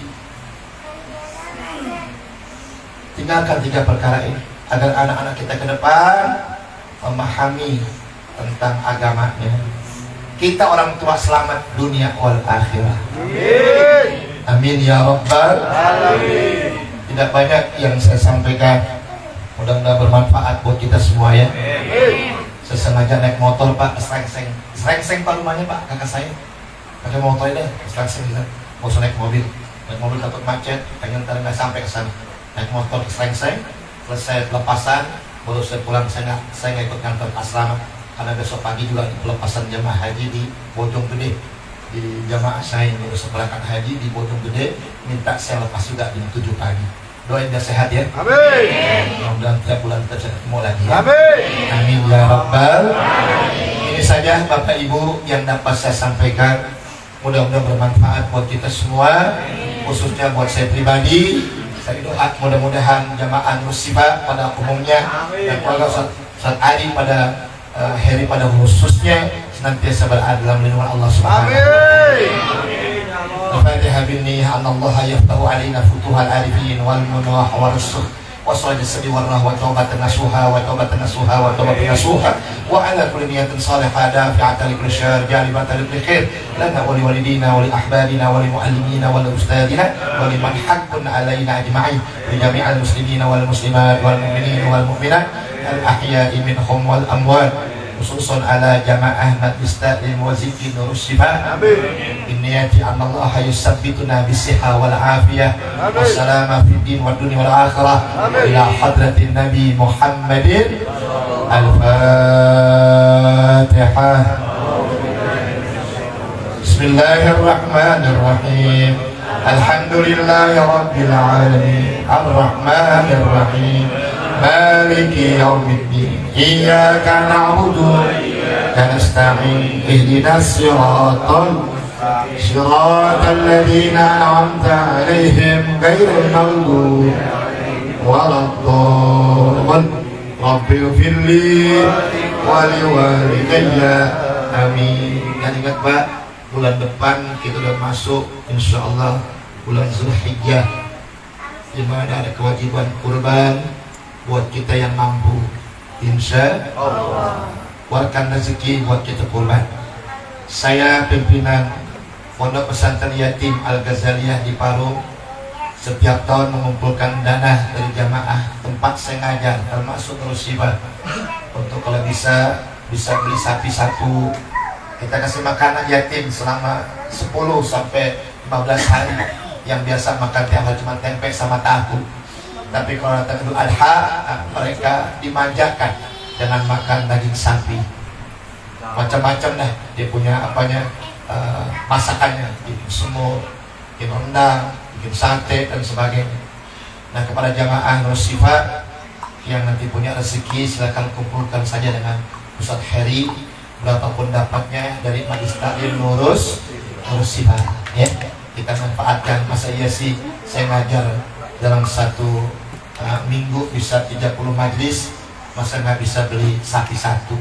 Tinggalkan 3 perkara ini agar anak-anak kita ke depan memahami tentang agamanya. Kita orang tua selamat dunia wal akhirah. Amin ya rabbal alamin. Tidak banyak yang saya sampaikan. Mudah-mudahan bermanfaat buat kita semua ya. Saya sengaja naik motor Pak, serengseng Pak rumahnya Pak, kakak saya pakai motor deh, serengseng gitu. Mau naik mobil takut macet, pengen ntar nggak sampai ke sana. Naik motor serengseng, selesai pelepasan, baru saya pulang. Saya nggak ikut kantor asrama karena besok pagi juga pelepasan jamaah haji di Bojonggede. Di jamaah saya yang urus berangkat haji di Bojonggede, minta saya lepas juga jam 7 pagi. Doain dia sehat ya. Amin. Mudah-mudahan tiap bulan kita ketemu lagi ya. Amin. Amin ya rabbal. Ini saja Bapak Ibu yang dapat saya sampaikan. Mudah-mudahan bermanfaat buat kita semua, khususnya buat saya pribadi. Saya doa mudah-mudahan jamaah Nursifa pada umumnya dan keluarga Ustaz Adi pada Heri pada khususnya senantiasa berada dalam lindungan Allah Subhanahu wa taala. Al-Fatihah binni Allah yaftahu alaina futuhal arifin wal munawah wa rusuh وصل جسدي والله وتوبة نصوحا وتوبة نصوحا وتوبة نصوحا وعلى كل نية صالحة دافعة لكل شر جالبة لكل خير لنا ولوالدينا ولأحبابنا ولمعلمينا ولأستاذنا ولمن حق علينا أجمعين لجميع المسلمين والمسلمات والمؤمنين والمؤمنات الأحياء منهم والأموات خصوصا على جماعة مجلس تعليم وذكر نور الشفاء بالنية أن الله يثبتنا بالصحة والعافية والسلامة في الدين والدنيا والآخرة إلى حضرة النبي محمد الفاتحة. بسم الله الرحمن الرحيم الحمد لله رب العالمين الرحمن الرحيم مالك يوم الدين إياك نعبد وإياك نستعين اهدنا صراط الذين أنعمت عليهم غير المغضوب ولا الضالين رب اغفر لي ولوالدي آمين. Dan ingat Pak, bulan depan kita udah masuk insyaallah bulan Zulhijjah, di mana ada kewajiban kurban buat kita yang mampu, insya Allah keluarkan rezeki buat kita kurban. Saya pimpinan Pondok Pesantren Yatim Al-Ghazaliyah di Parung setiap tahun mengumpulkan dana dari jamaah tempat saya ngajar termasuk Rusibah untuk kalau bisa beli sapi satu, kita kasih makan yatim selama 10 sampai 15 hari. Yang biasa makan tiap hari cuma tempe sama tahu, tapi kalau datang Idul Adha mereka dimanjakan dengan makan daging sapi macam-macam dah, dia punya apanya masakannya, bikin semur, bikin rendang, bikin sate dan sebagainya. Nah, kepada jamaah Nursifa yang nanti punya rezeki silakan kumpulkan saja dengan Ustaz Heri berapapun dapatnya dari Majlis Taklim Nursifa ya. Kita manfaatkan. Masa iya sih saya ngajar dalam satu minggu bisa 30 majlis, masa nggak bisa beli sapi satu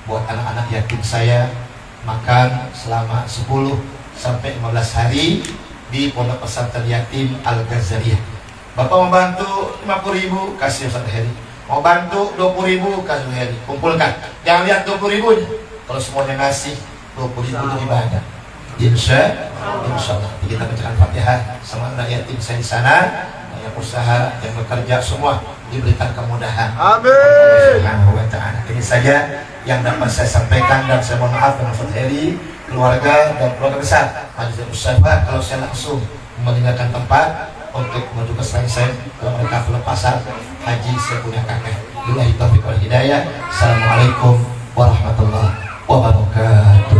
buat anak-anak yatim saya makan selama 10 sampai 15 hari di Pondok Pesantren Yatim Al-Ghazaliyah. Bapak mau bantu 50.000 kasih Ustaz Heri, mau bantu 20.000 kasih Heri, kumpulkan. Jangan lihat 20.000 kalau semuanya ngasih 20.000 lebih banyak. Insya Allah kita bacakan Fatihah sama anak yatim saya di sana, yang usaha, yang bekerja semua diberikan kemudahan. Amin. Subhanahu wa ta'ala. Ini saja yang dapat saya sampaikan dan saya mohon maaf dengan Ustaz Heri, keluarga dan keluarga besar Majlis Mustafa kalau saya langsung meninggalkan tempat untuk menuju ke saya kalau mereka pelepasan haji saya punya kakek. Billahi taufiq wal hidayah. Assalamualaikum warahmatullahi wabarakatuh.